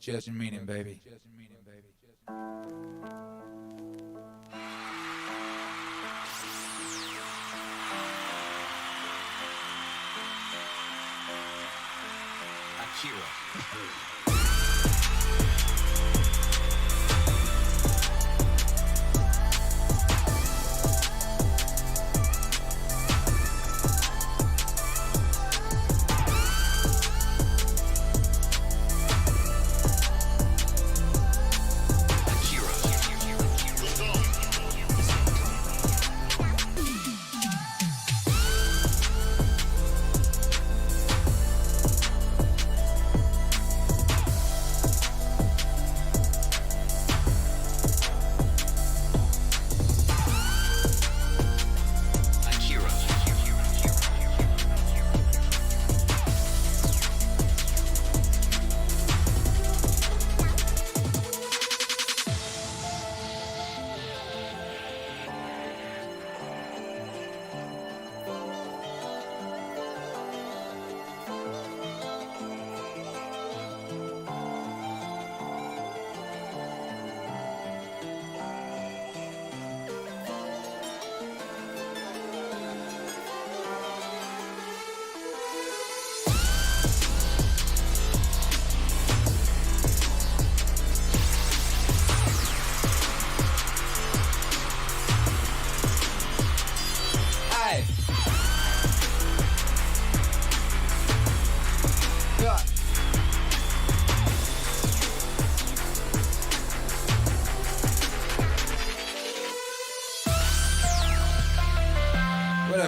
church and meaning, baby. Akira.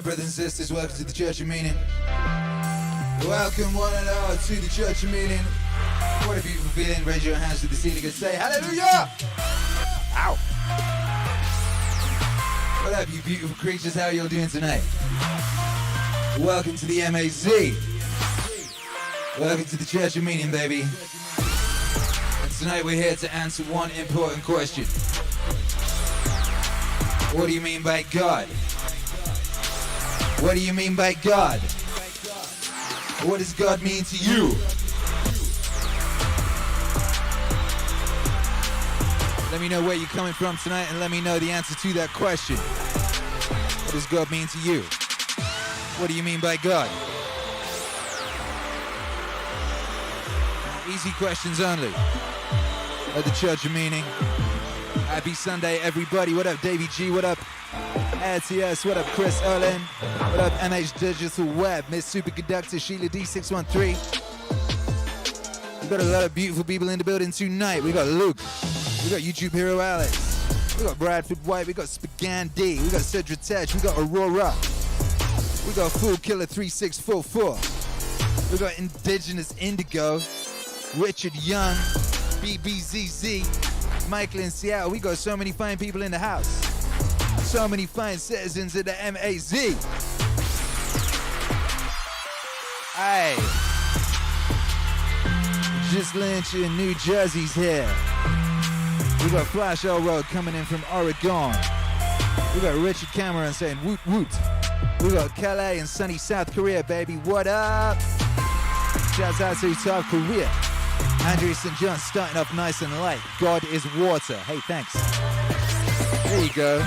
Brothers and sisters, welcome to the Church of Meaning. Welcome one and all to the Church of Meaning. What a beautiful feeling. Raise your hands to the ceiling and say hallelujah! Ow! What up, you beautiful creatures? How are you all doing tonight? Welcome to the MAZ. Welcome to the Church of Meaning, baby. And tonight we're here to answer one important question. What do you mean by God? What do you mean by God? What does God mean to you? Let me know where you're coming from tonight and let me know the answer to that question. What does God mean to you? What do you mean by God? Easy questions only. At the Church of Meaning. Happy Sunday, everybody. What up, Davey G? What up, RTS? What up, Chris Erlin? What up, MH Digital Web? Miss Superconductor, Sheila D613. We got a lot of beautiful people in the building tonight. We got Luke. We got YouTube Hero Alex. We got Bradford White. We got Spagandi. We got Cedric Tech. We got Aurora. We got Fool Killer 3644. We got Indigenous Indigo. Richard Young. BBZZ. Michael in Seattle. We got so many fine people in the house. So many fine citizens of the MAZ. Aye. Just Lynch in New Jersey's here. We got Flash L Road coming in from Oregon. We got Richard Cameron saying woot woot. We got Calais in sunny South Korea, baby. What up? Shouts out to South Korea. Andrew St. John starting off nice and light. God is water. Hey, thanks. There you go.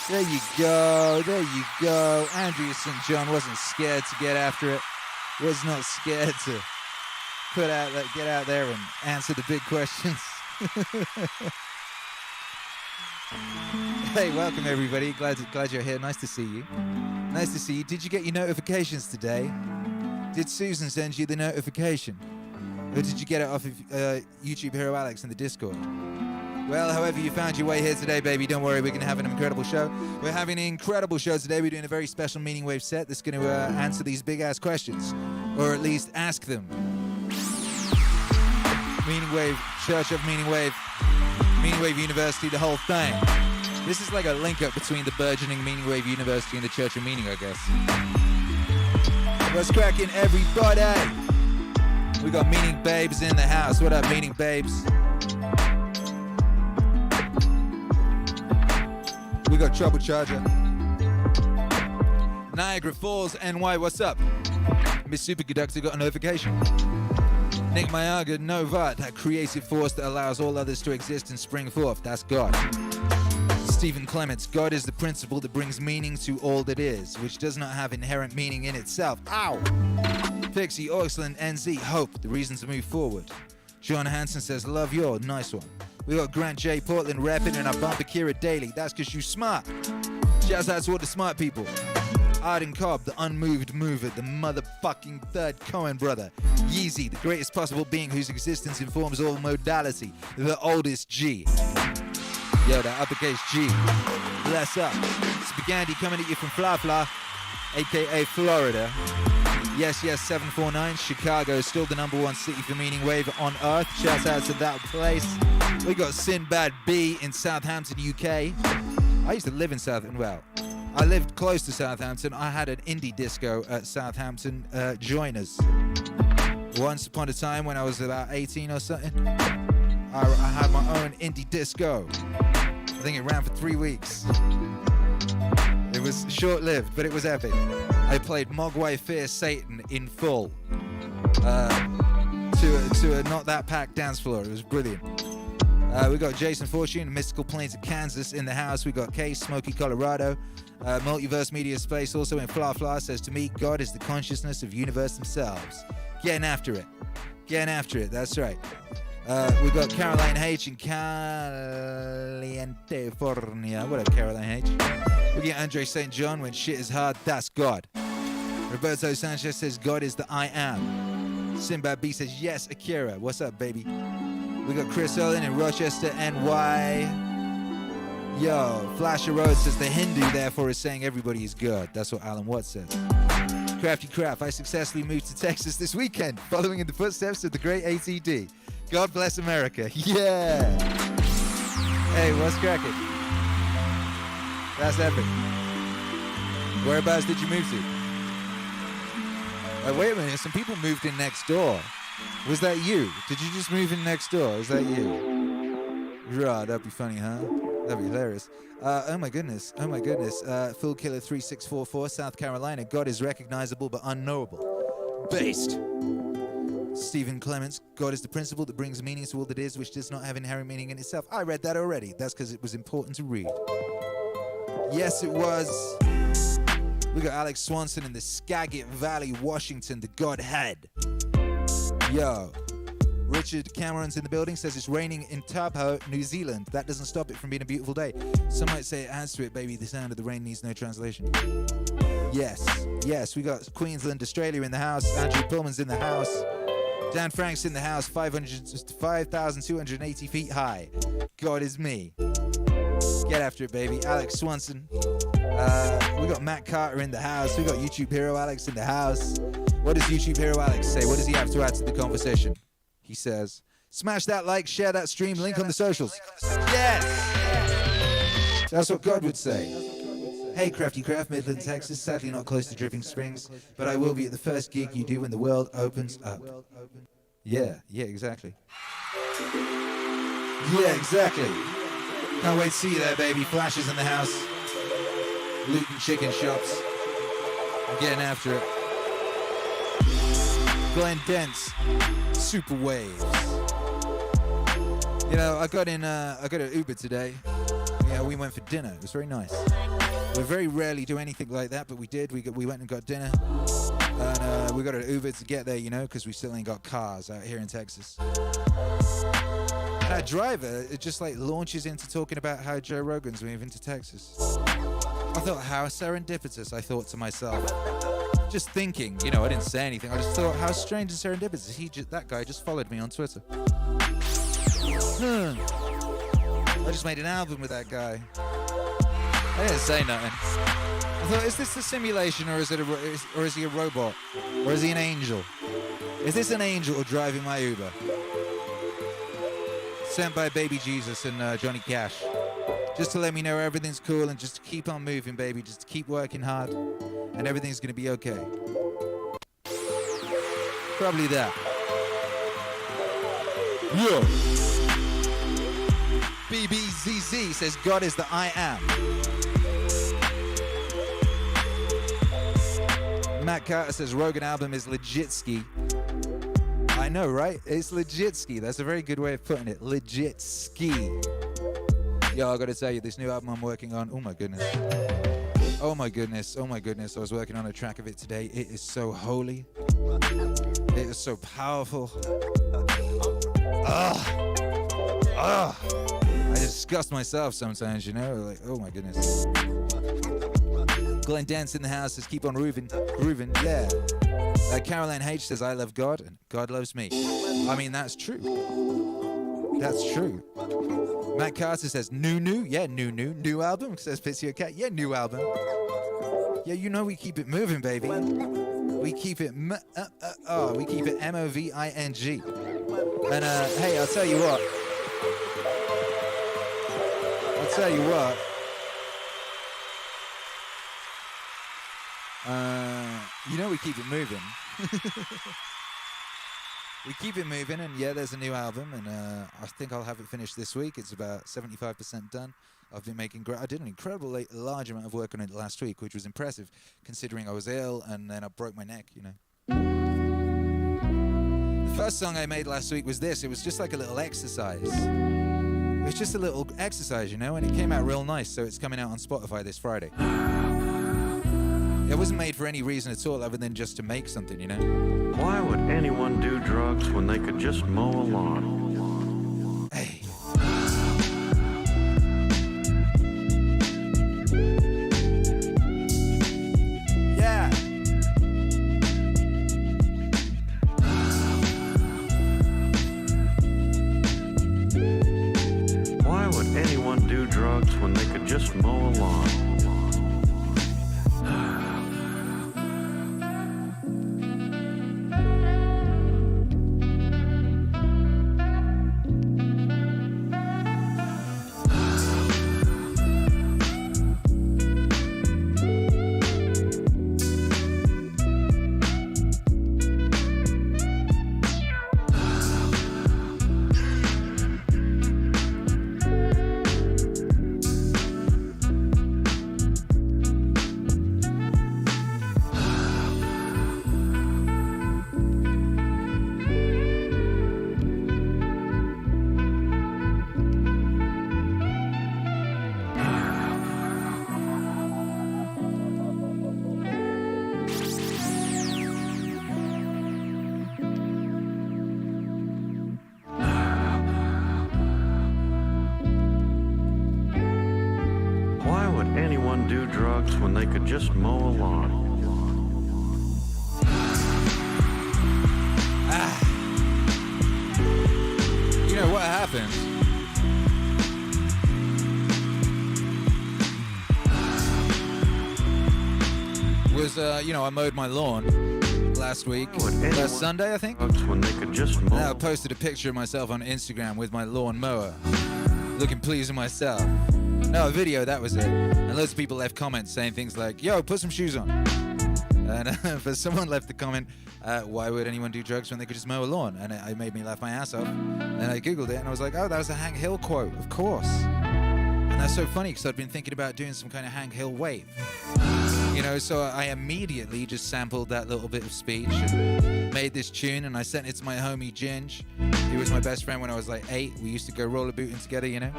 There you go. There you go. Andrew St. John wasn't scared to get after it. Was not scared to get out there and answer the big questions. Hey, welcome everybody. Glad you're here. Nice to see you. Nice to see you. Did you get your notifications today? Did Susan send you the notification? Or did you get it off of YouTube Hero Alex in the Discord? Well, however you found your way here today, baby, don't worry, we're going to have an incredible show. We're having an incredible show today. We're doing a very special Meaningwave set that's going to answer these big-ass questions. Or at least ask them. Meaningwave, Church of Meaningwave, Meaningwave University, the whole thing. This is like a link-up between the burgeoning Meaningwave University and the Church of Meaning, I guess. What's cracking, everybody? We got Meaning Babes in the house. What up, Meaning Babes? We got Trouble Charger. Niagara Falls, NY, what's up? Miss Superconductor got a notification. Nick Mayaga, Nova, that creative force that allows all others to exist and spring forth. That's God. Stephen Clements, God is the principle that brings meaning to all that is, which does not have inherent meaning in itself. Ow! Pixie, Oxland, NZ, hope, the reason to move forward. John Hansen says, love your, nice one. We got Grant J. Portland rapping and I bump Akira daily. That's because you smart. Shouts out to all the smart people. Arden Cobb, the unmoved mover, the motherfucking third Cohen brother. Yeezy, the greatest possible being whose existence informs all modality. The oldest G. Yo, that uppercase G. Bless up. Spaghetti coming at you from Fla Fla, aka Florida. Yes, 749. Chicago, still the #1 city for Meaningwave on Earth. Shouts out to that place. We got Sinbad B in Southampton, UK. I used to live in Southampton. Well, I lived close to Southampton. I had an indie disco at Southampton. Join us. Once upon a time when I was about 18 or something, I had my own indie disco. I think it ran for 3 weeks. It was short-lived, but it was epic. I played Mogwai Fear Satan in full to a not that packed dance floor. It was brilliant. We got Jason Fortune, Mystical Plains of Kansas in the house. We got Case, Smoky, Colorado. Multiverse Media Space also in Fla Fla says to me, God is the consciousness of universe themselves. Getting after it. Getting after it, that's right. We got Caroline H in Caliente, California. What up, Caroline H? We get Andre St. John, when shit is hard, that's God. Roberto Sanchez says, God is the I am. Sinbad B says, yes, Akira. What's up, baby? We got Chris Erlin in Rochester, NY. Yo, Flasher Road says, the Hindu, therefore, is saying everybody is good. That's what Alan Watts says. Crafty Craft, I successfully moved to Texas this weekend, following in the footsteps of the great ATD. God bless America. Yeah. Hey, what's cracking? That's epic. Whereabouts did you move to? Wait a minute, some people moved in next door. Was that you? Did you just move in next door? Is that you? Right, that'd be funny, huh? That'd be hilarious. Oh my goodness. Full Killer 3644, South Carolina. God is recognizable but unknowable. Based. Stephen Clements, God is the principle that brings meaning to all that is, which does not have inherent meaning in itself. I read that already. That's because it was important to read. Yes, it was. We got Alex Swanson in the Skagit Valley, Washington, the Godhead. Yo. Richard Cameron's in the building, says it's raining in Taupo, New Zealand. That doesn't stop it from being a beautiful day. Some might say it adds to it, baby. The sound of the rain needs no translation. Yes. We got Queensland, Australia in the house. Andrew Pullman's in the house. Dan Frank's in the house, 5,280 feet high. God is me. Get after it, baby. Alex Swanson. We got Matt Carter in the house. We got YouTube Hero Alex in the house. What does YouTube Hero Alex say? What does he have to add to the conversation? He says, smash that like, share that stream, link on the socials. Yes! That's what God would say. Hey, Crafty Craft, Midland, Texas. Sadly not close to Dripping Springs, but I will be at the first gig you do when the world opens up. Yeah, exactly. Yeah, exactly. Can't wait to see you there, baby. Flashes in the house. Looting chicken shops. I'm getting after it. Glenn Dents. Super Waves. You know, I got an Uber today. Yeah, we went for dinner. It was very nice. We very rarely do anything like that, but we did. We went and got dinner. And we got an Uber to get there, you know, because we still ain't got cars out here in Texas. That driver, it just like launches into talking about how Joe Rogan's moving to Texas. I thought, how serendipitous, I thought to myself. Just thinking, you know, I didn't say anything. I just thought, how strange and serendipitous. That guy just followed me on Twitter. I just made an album with that guy. I didn't say nothing. I thought, is this a simulation, or is he a robot, or is he an angel? Is this an angel driving my Uber? Sent by Baby Jesus and Johnny Cash, just to let me know everything's cool and just to keep on moving, baby. Just to keep working hard, and everything's gonna be okay. Probably that. Yeah. BBZZ says God is the I am. Matt Carter says Rogan album is legit ski. I I know, right? It's legit ski. That's a very good way of putting it. Legit ski. Yo, I gotta tell you, this new album I'm working on, oh my goodness. Oh my goodness, oh my goodness. I was working on a track of it today. It is so holy. It is so powerful. I disgust myself sometimes, you know? Like, oh my goodness. Glenn Dance in the house says, keep on grooving, yeah. Caroline H says, I love God and God loves me. I mean, that's true. That's true. Matt Carter says, new album, says Pitsy Cat. Yeah, new album. Yeah, you know we keep it moving, baby. We keep it, we keep it MOVING. And hey, I'll tell you what. You know we keep it moving. We keep it moving, and yeah, there's a new album, and I think I'll have it finished this week. It's about 75% done. I've been making I did an incredible large amount of work on it last week, which was impressive, considering I was ill, and then I broke my neck, you know. The first song I made last week was this. It was just like a little exercise. It was just a little exercise, you know, and it came out real nice, so it's coming out on Spotify this Friday. It wasn't made for any reason at all other than just to make something, you know? Why would anyone do drugs when they could just mow a lawn? Hey. Yeah. Why would anyone do drugs when they could just mow a lawn? When they could just mow a lawn. You know what happened? Was I mowed my lawn last week, last Sunday, I think. When they could just mow. And I posted a picture of myself on Instagram with my lawn mower, looking pleased with myself. No, a video, that was it. And loads of people left comments saying things like, yo, put some shoes on. And but someone left the comment, why would anyone do drugs when they could just mow a lawn? And it made me laugh my ass off. And I Googled it and I was like, oh, that was a Hank Hill quote, of course. And that's so funny because I'd been thinking about doing some kind of Hank Hill wave. You know, so I immediately just sampled that little bit of speech and made this tune, and I sent it to my homie Ginge. He was my best friend when I was like 8. We used to go rollerbooting together, you know?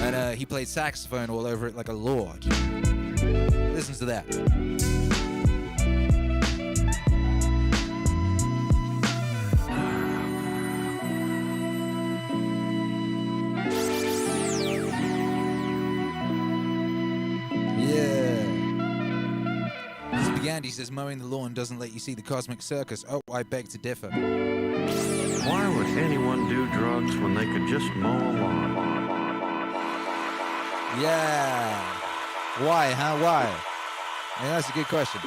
And he played saxophone all over it like a lord. Listen to that. Andy says mowing the lawn doesn't let you see the cosmic circus. Oh, I beg to differ. Why would anyone do drugs when they could just mow a lawn? Yeah. Why, huh? Why? Yeah, that's a good question.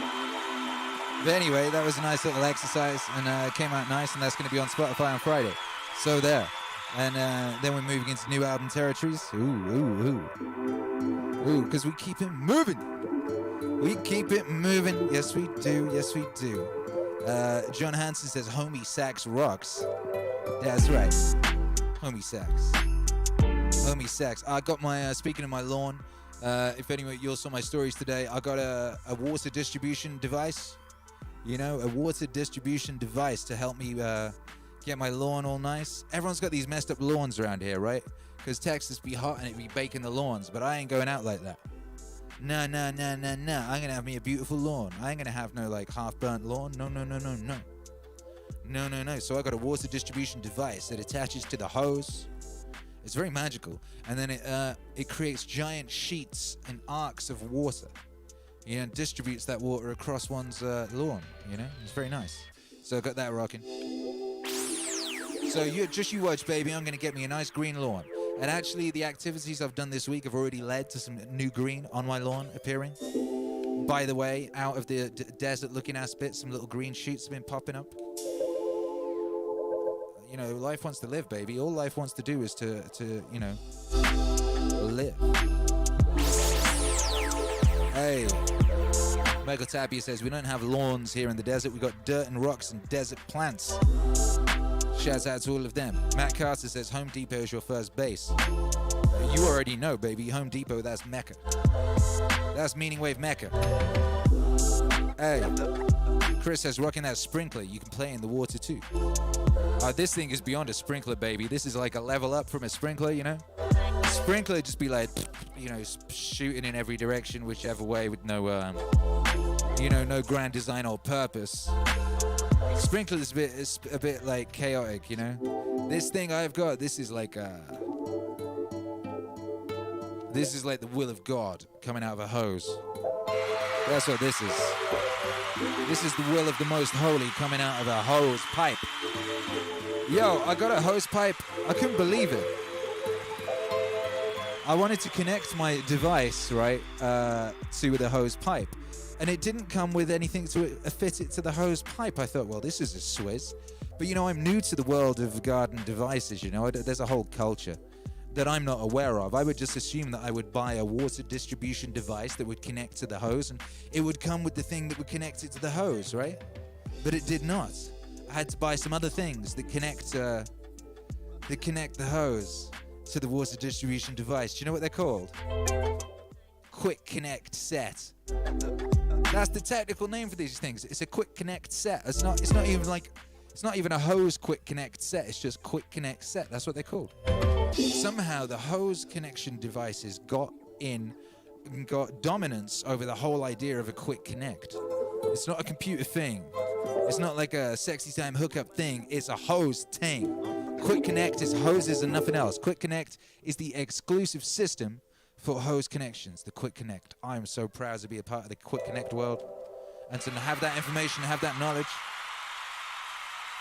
But anyway, that was a nice little exercise, and it came out nice, and that's going to be on Spotify on Friday. So there. And then we're moving into new album territories. Ooh, because we keep it moving. We keep it moving. Yes, we do. Yes, we do. John Hansen says, homie sax rocks. That's right. Homie sax. Homie sax. I got my, speaking of my lawn, if anyone, you all saw my stories today, I got a water distribution device. You know, a water distribution device to help me Get my lawn all nice. Everyone's got these messed up lawns around here, right? Because Texas be hot and it be baking the lawns, but I ain't going out like that. No. I'm gonna have me a beautiful lawn. I ain't gonna have no like half-burnt lawn. No. So I got a water distribution device that attaches to the hose. It's very magical, and then it creates giant sheets and arcs of water. You know, and distributes that water across one's lawn. You know, it's very nice. So I got that rocking. So you watch, baby. I'm gonna get me a nice green lawn. And actually, the activities I've done this week have already led to some new green on my lawn appearing. By the way, out of the desert-looking ass bits, some little green shoots have been popping up. You know, life wants to live, baby. All life wants to do is to you know, live. Hey, Michael Tapia says, we don't have lawns here in the desert. We got dirt and rocks and desert plants. Shouts out to all of them. Matt Carter says, Home Depot is your first base. You already know, baby. Home Depot, that's Mecca. That's Meaningwave Mecca. Hey, Chris says, rocking that sprinkler. You can play in the water too. This thing is beyond a sprinkler, baby. This is like a level up from a sprinkler, you know? Sprinkler just be like, you know, shooting in every direction, whichever way, with no, you know, no grand design or purpose. Sprinkler is a bit like chaotic, you know? This thing I've got, this is like the will of God coming out of a hose. That's what this is. This is the will of the most holy coming out of a hose pipe. Yo, I got a hose pipe. I couldn't believe it. I wanted to connect my device, right, to the hose pipe. And it didn't come with anything to fit it to the hose pipe. I thought, well, this is a swizz. But, you know, I'm new to the world of garden devices, you know. There's a whole culture that I'm not aware of. I would just assume that I would buy a water distribution device that would connect to the hose, and it would come with the thing that would connect it to the hose, right? But it did not. I had to buy some other things that connect the hose to the water distribution device. Do you know what they're called? Quick Connect set. That's the technical name for these things. It's a Quick Connect set. It's not even a hose Quick Connect set. It's just Quick Connect set. That's what they're called. Somehow the hose connection devices got dominance over the whole idea of a Quick Connect. It's not a computer thing. It's not like a sexy time hookup thing. It's a hose thing. Quick Connect is hoses and nothing else. Quick Connect is the exclusive system for hose connections, the Quick Connect. I am so proud to be a part of the Quick Connect world and to have that information, have that knowledge.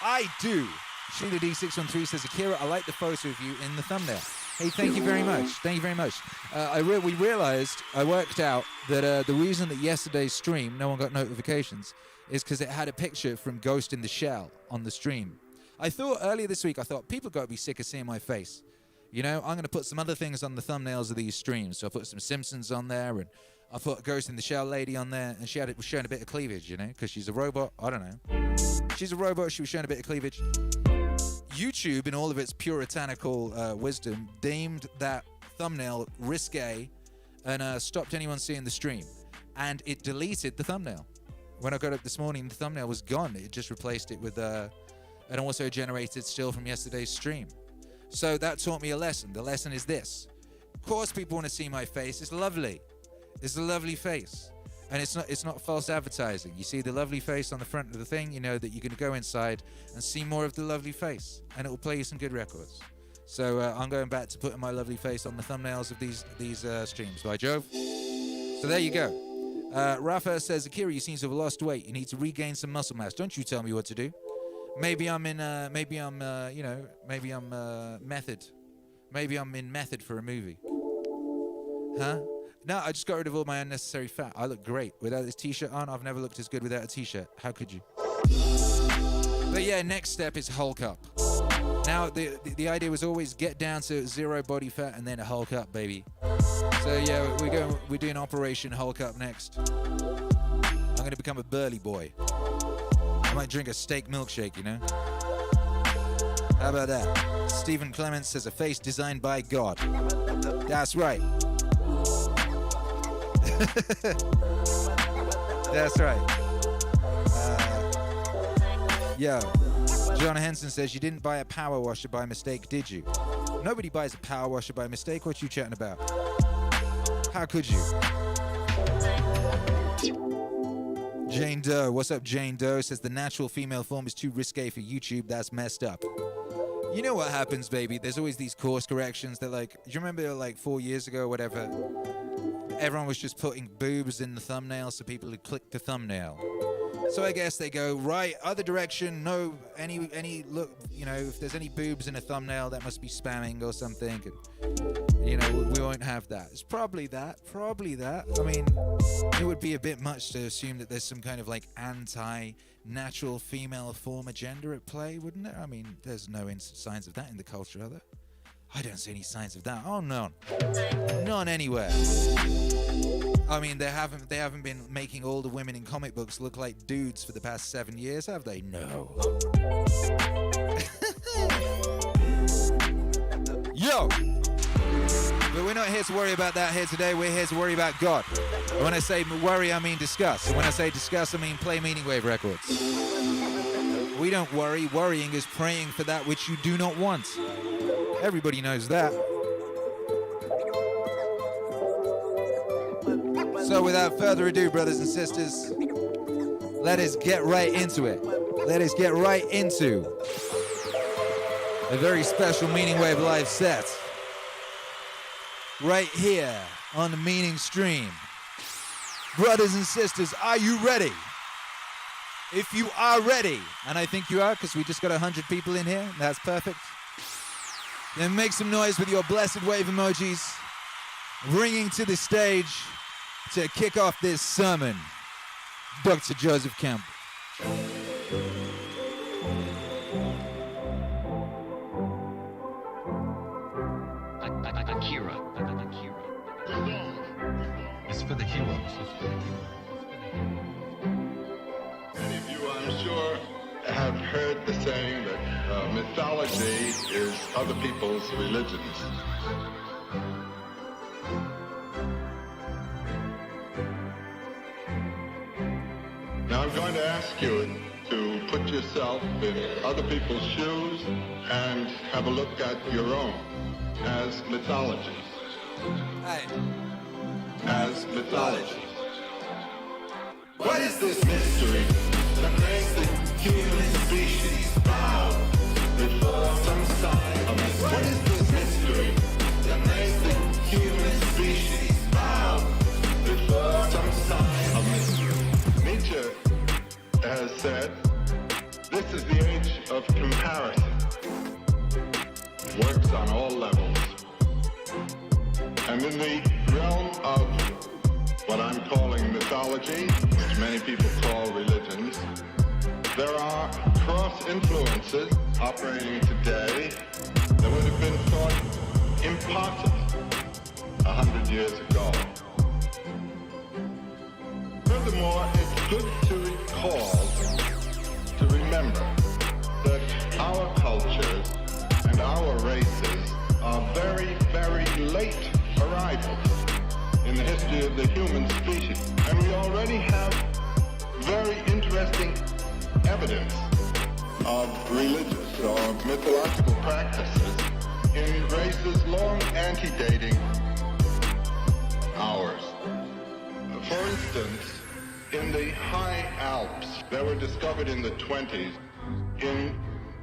I do. Sheila D613 says, Akira, I like the photo of you in the thumbnail. Hey, thank you very much. Thank you very much. We realized, I worked out that the reason that yesterday's stream, no one got notifications, is because it had a picture from Ghost in the Shell on the stream. I thought earlier this week, people got to be sick of seeing my face. You know, I'm going to put some other things on the thumbnails of these streams. So I put some Simpsons on there, and I put Ghost in the Shell lady on there, and was showing a bit of cleavage, you know, because she's a robot. I don't know. She's a robot. She was showing a bit of cleavage. YouTube, in all of its puritanical wisdom, deemed that thumbnail risque and stopped anyone seeing the stream. And it deleted the thumbnail. When I got up this morning, the thumbnail was gone. It just replaced it with an auto-generated still from yesterday's stream. So that taught me a lesson. The lesson is this. Of course people want to see my face. It's lovely. It's a lovely face. And it's not false advertising. You see the lovely face on the front of the thing, you know that you're going to go inside and see more of the lovely face. And it will play you some good records. So I'm going back to putting my lovely face on the thumbnails of these streams. By Jove. So there you go. Rafa says, Akira, you seem to have lost weight. You need to regain some muscle mass. Don't you tell me what to do. Maybe I'm method. Maybe I'm in method for a movie. Huh? No, I just got rid of all my unnecessary fat. I look great. Without this t-shirt on, I've never looked as good without a t-shirt. How could you? But yeah, next step is Hulk up. Now, the idea was always get down to 0 body fat and then Hulk up, baby. So yeah, we're doing Operation Hulk up next. I'm going to become a burly boy. I might drink a steak milkshake, you know? How about that? Stephen Clements says, a face designed by God. That's right. That's right. Yo. John Henson says, you didn't buy a power washer by mistake, did you? Nobody buys a power washer by mistake. What you chatting about? How could you? Jane Doe, what's up, Jane Doe? Says the natural female form is too risque for YouTube. That's messed up. You know what happens, baby? There's always these course corrections that, like, do you remember, like, 4 years ago or whatever? Everyone was just putting boobs in the thumbnail so people would click the thumbnail. So I guess they go, right, other direction, no, any look, you know, if there's any boobs in a thumbnail, that must be spamming or something. And, you know, we won't have that. It's probably that. I mean, it would be a bit much to assume that there's some kind of, like, anti-natural female form agenda at play, wouldn't it? I mean, there's no signs of that in the culture, are there? I don't see any signs of that. Oh, none. None anywhere. I mean, they haven't been making all the women in comic books look like dudes for the past 7 years, have they? No. Yo! But we're not here to worry about that here today. We're here to worry about God. And when I say worry, I mean discuss. And when I say discuss, I mean play Meaningwave records. We don't worry. Worrying is praying for that which you do not want. Everybody knows that. So without further ado, brothers and sisters, let us get right into it. Let us get right into a very special Meaningwave live set. Right here on the Meaning Stream. Brothers and sisters, are you ready? If you are ready, and I think you are because we just got 100 people in here, that's perfect. Then make some noise with your blessed wave emojis, bringing to the stage to kick off this sermon, Dr. Joseph Campbell. Akira. It's for the heroes. Many of you, I'm sure, have heard the saying that mythology is other people's religions. Now I'm going to ask you to put yourself in other people's shoes and have a look at your own as mythologies. Hey. As mythologies. What is this mystery that makes the human species bow before some sign of mystery? What is this mystery that makes the human species bow before some sign of mystery? Nietzsche has said, this is the age of comparison. It works on all levels. And in the realm of what I'm calling mythology, which many people call religions, there are cross-influences operating today that would have been thought impossible 100 years ago. Furthermore, it's good to recall, to remember, that our cultures and our races are very, very late arrivals in the history of the human species. And we already have very interesting evidence of religious or mythological practices in races long antedating ours. For instance, in the high Alps that were discovered in the 20s in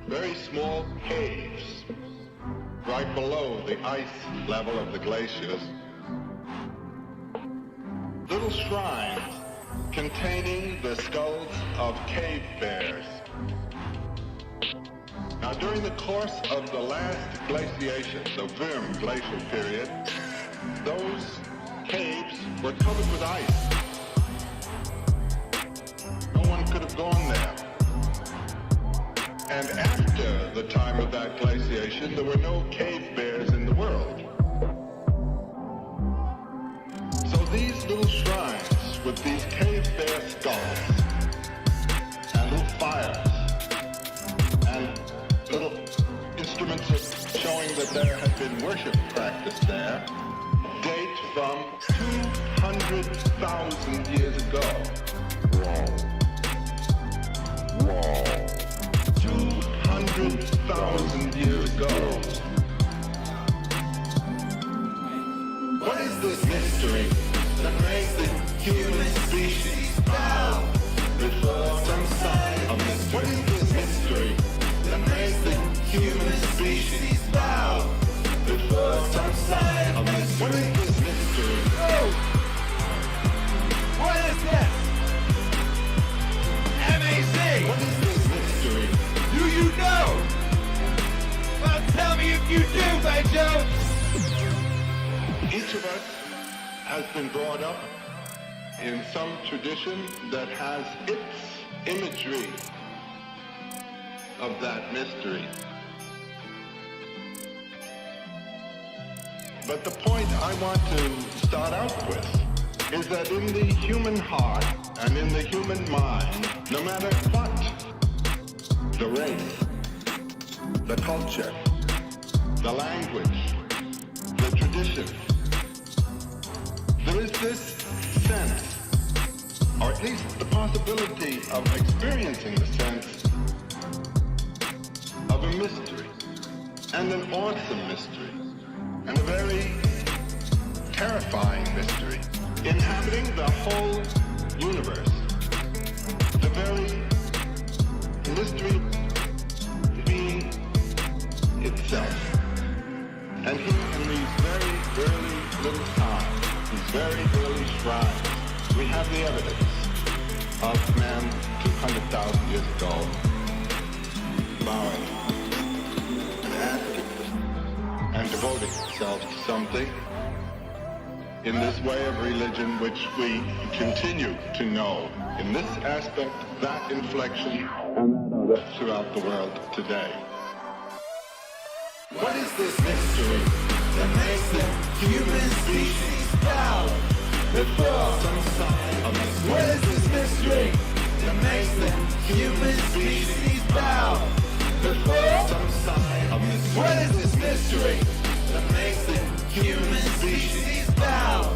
very small caves right below the ice level of the glaciers, little shrines containing the skulls of cave bears. Now, during the course of the last glaciation, the Würm glacial period, those caves were covered with ice. No one could have gone there. And after the time of that glaciation, there were no cave bears in the world. So these little shrines with these cave bear skulls and little fires and little instruments showing that there had been worship practiced there date from 200,000 years ago. Whoa. 200,000 100,000 years ago. What is this mystery that makes the human species bow before some sign of mystery? What is this mystery that makes the human species bow before some sign of mystery? What is this mystery? Oh! What is this? MAZ! What is this mystery? Do you know? Well, tell me if you do, Bejo! Each of us has been brought up in some tradition that has its imagery of that mystery. But the point I want to start out with is that in the human heart and in the human mind, no matter what the race, the culture, the language, the tradition, there is this sense, or at least the possibility of experiencing the sense of a mystery, and an awesome mystery, and a very terrifying mystery, inhabiting the whole universe. The very mystery being itself. And here in these very early little times, these very early shrines, we have the evidence of man 200,000 years ago bowing and asking and devoting himself to something in this way of religion which we continue to know in this aspect, that inflection, and that other throughout the world today. What is this mystery that makes the human species bow before some sign of mystery? What is this mystery that makes the human species bow before some sign of mystery? What is this mystery that makes the human species bow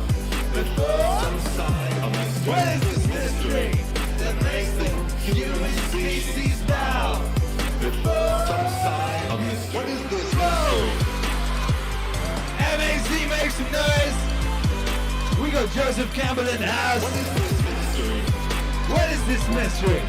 before some sign of mystery? What is this mystery that makes the human species bow before some sign of mystery? What is this mystery? MAZ, make some noise! We got Joseph Campbell in the house. What is this mystery? What is this mystery?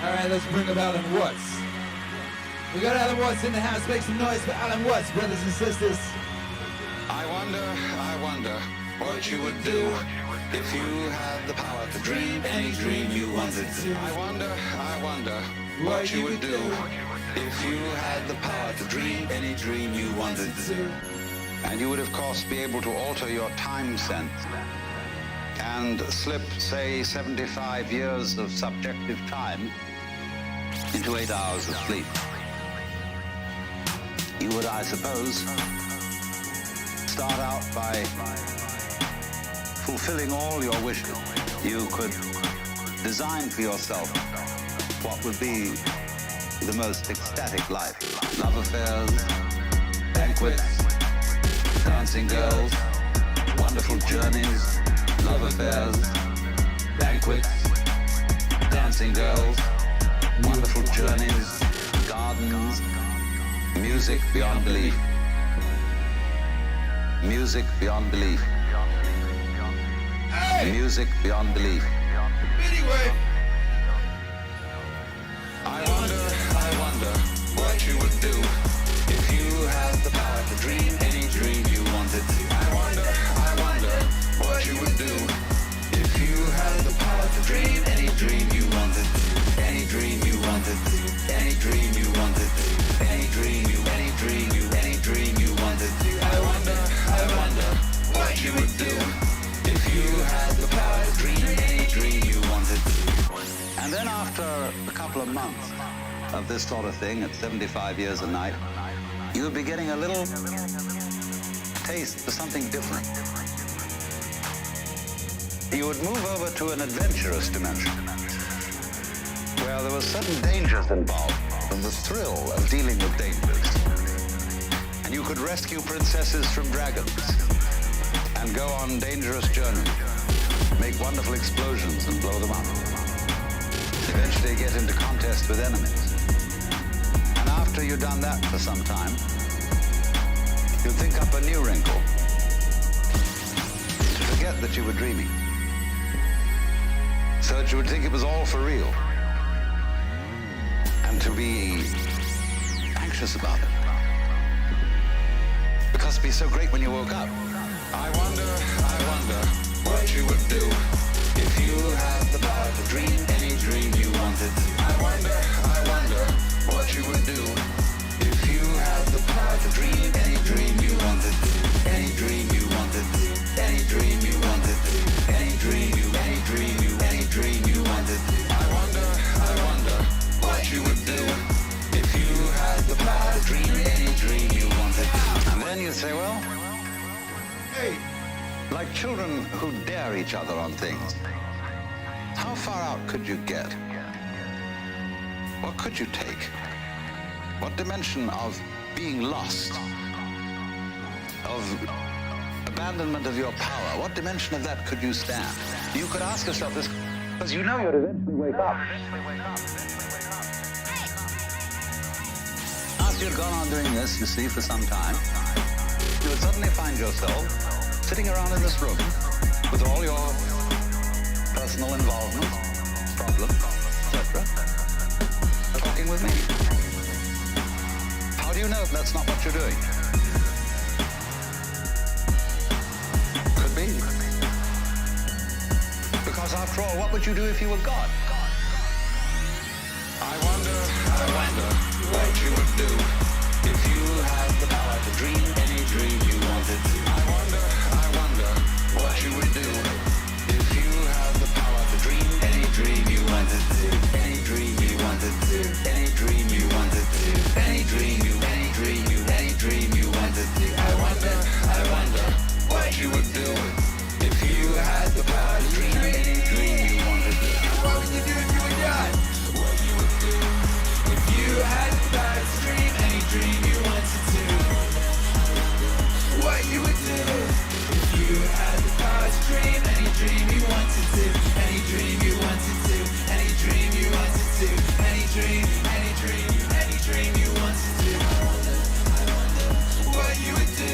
Alright, let's bring up Alan Watts. We got Alan Watts in the house. Make some noise for Alan Watts, brothers and sisters. I wonder what you would do if you had the power to dream any dream you wanted to. I wonder what you would do if you had the power to dream any dream you wanted to. And you would, of course, be able to alter your time sense and slip, say, 75 years of subjective time into 8 hours of sleep. You would, I suppose, start out by fulfilling all your wishes. You could design for yourself what would be the most ecstatic life. Love affairs, banquets, dancing girls, wonderful journeys, love affairs, banquets, dancing girls, wonderful journeys, gardens, music beyond belief. Music beyond belief. Hey! Music beyond belief. Meaningwave! I wonder what you would do if you had the power to dream any dream you wanted to. I wonder what you would do if you had the power to dream any dream you wanted to. Any dream you wanted to. Any dream you wanted to. Any dream you wanted to. I wonder what you would do if you had the power to dream any dream you wanted to. And then after a couple of months of this sort of thing at 75 years a night, you would be getting a little taste for something different. You would move over to an adventurous dimension, where there were certain dangers involved, and the thrill of dealing with dangers. And you could rescue princesses from dragons, and go on dangerous journeys, make wonderful explosions and blow them up. Eventually get into contest with enemies. And after you've done that for some time, you'd think up a new wrinkle to forget that you were dreaming. So that you would think it was all for real. And to be anxious about it. Because it'd be so great when you woke up. I wonder what you would do if you had the power to dream any dream you wanted. I wonder what you would do if you had the power to dream any dream you wanted. Any dream you wanted. Any dream you wanted. Any dream you wanted. I wonder what you would do if you had the power to dream any dream you wanted. And then you say, well, hey, like children who dare each other on things, how far out could you get? What could you take? What dimension of being lost, of abandonment of your power, what dimension of that could you stand? You could ask yourself this, because you know you'd eventually wake up. After you'd gone on doing this, you see, for some time, you would suddenly find yourself sitting around in this room with all your personal involvement, problems, etc., talking with me. How do you know that's not what you're doing? Could be. Because after all, what would you do if you were God? I wonder what you would do if you had the power to dream any dream you wanted. I wonder what you would do if you had the power to dream any dream you wanted. Any dream you wanted. Any dream you wanted. Any dream you wanted. I wonder what you would do if you had the power to dream any dream you wanted. What would you do if you were God? What you would do if you had the power to dream any dream you wanted to. What you would do if you had the power to dream any dream you wanted to. Any dream you wanted to. Any dream you wanted to. Any dream you wanted to. I wonder what you would do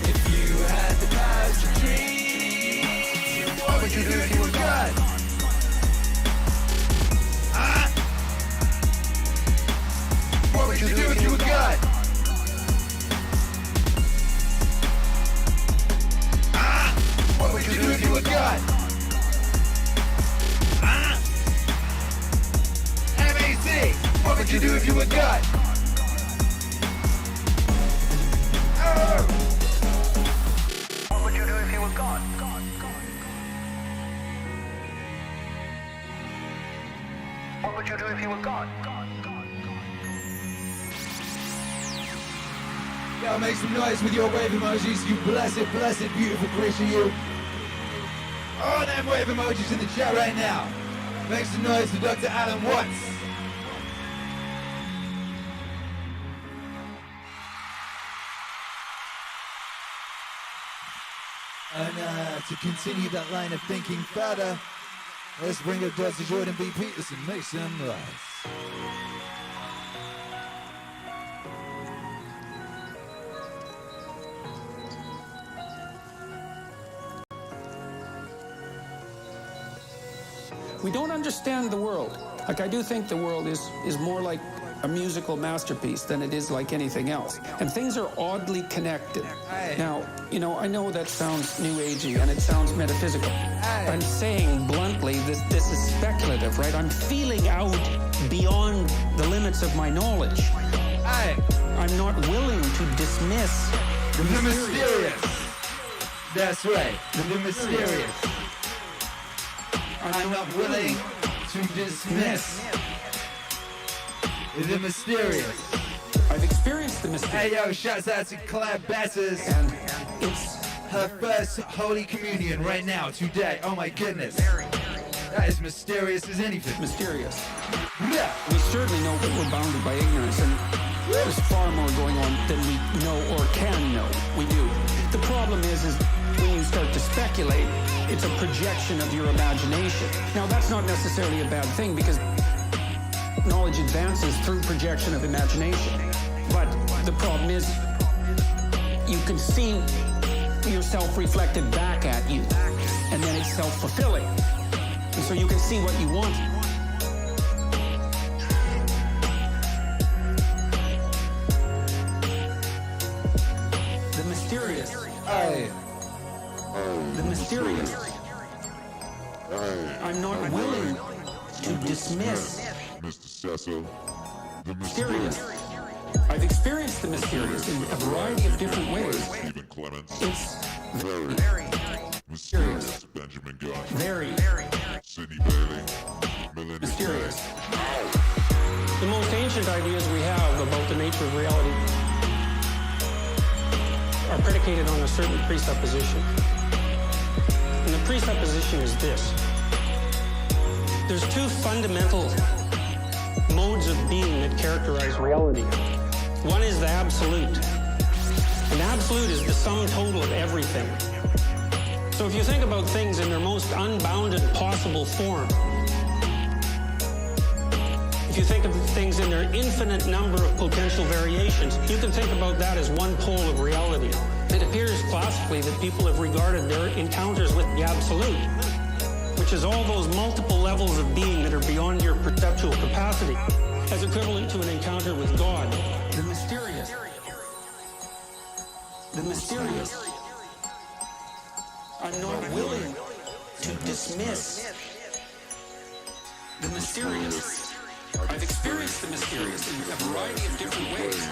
if you had the power to dream. What would you do if you were God? What would you do if you were God? What would you do if you were God? MAC! What would you do if you were God? What would you do if you were God? What would you do if you were God? Yo, make some noise with your wave emojis, you blessed, beautiful creature, you. All them wave emojis in the chat right now. Make some noise for Dr. Alan Watts. And to continue that line of thinking further, let's bring up Dr. Jordan B. Peterson. Make some noise. We don't understand the world. Like, I do think the world is more like a musical masterpiece than it is like anything else. And things are oddly connected. Now, you know, I know that sounds new agey and it sounds metaphysical. But I'm saying bluntly, this is speculative, right? I'm feeling out beyond the limits of my knowledge. I'm not willing to dismiss the mysterious. That's right, the mysterious. I'm not willing to dismiss the mysterious. I've experienced the mysterious. Hey yo, shouts out to Claire Batters. And It's her first Holy Communion right now, today. Oh my goodness. That is mysterious as anything. mysterious. Yeah. We certainly know that we're bounded by ignorance, and there's far more going on than we know or can know. We do. The problem is when you start to speculate, it's a projection of your imagination. Now, that's not necessarily a bad thing, because knowledge advances through projection of imagination. But the problem is you can see yourself reflected back at you, and then it's self-fulfilling. And so you can see what you want. The mysterious. The mysterious. I'm not willing to dismiss Mr. Cecil, the mysterious. I've experienced the mysterious in a variety of different ways. Stephen Clements, It's very mysterious. Benjamin Gunn, very Sidney Bailey, Melinda mysterious. The most ancient ideas we have about the nature of reality are predicated on a certain presupposition. And the presupposition is this. There's two fundamental modes of being that characterize reality. One is the absolute. And absolute is the sum total of everything. So if you think about things in their most unbounded possible form, if you think of things in their infinite number of potential variations, you can think about that as one pole of reality. It appears classically that people have regarded their encounters with the absolute, which is all those multiple levels of being that are beyond your perceptual capacity, as equivalent to an encounter with God. The mysterious. The mysterious. I'm not willing to dismiss the mysterious. I've experienced the mysterious in a variety of different ways.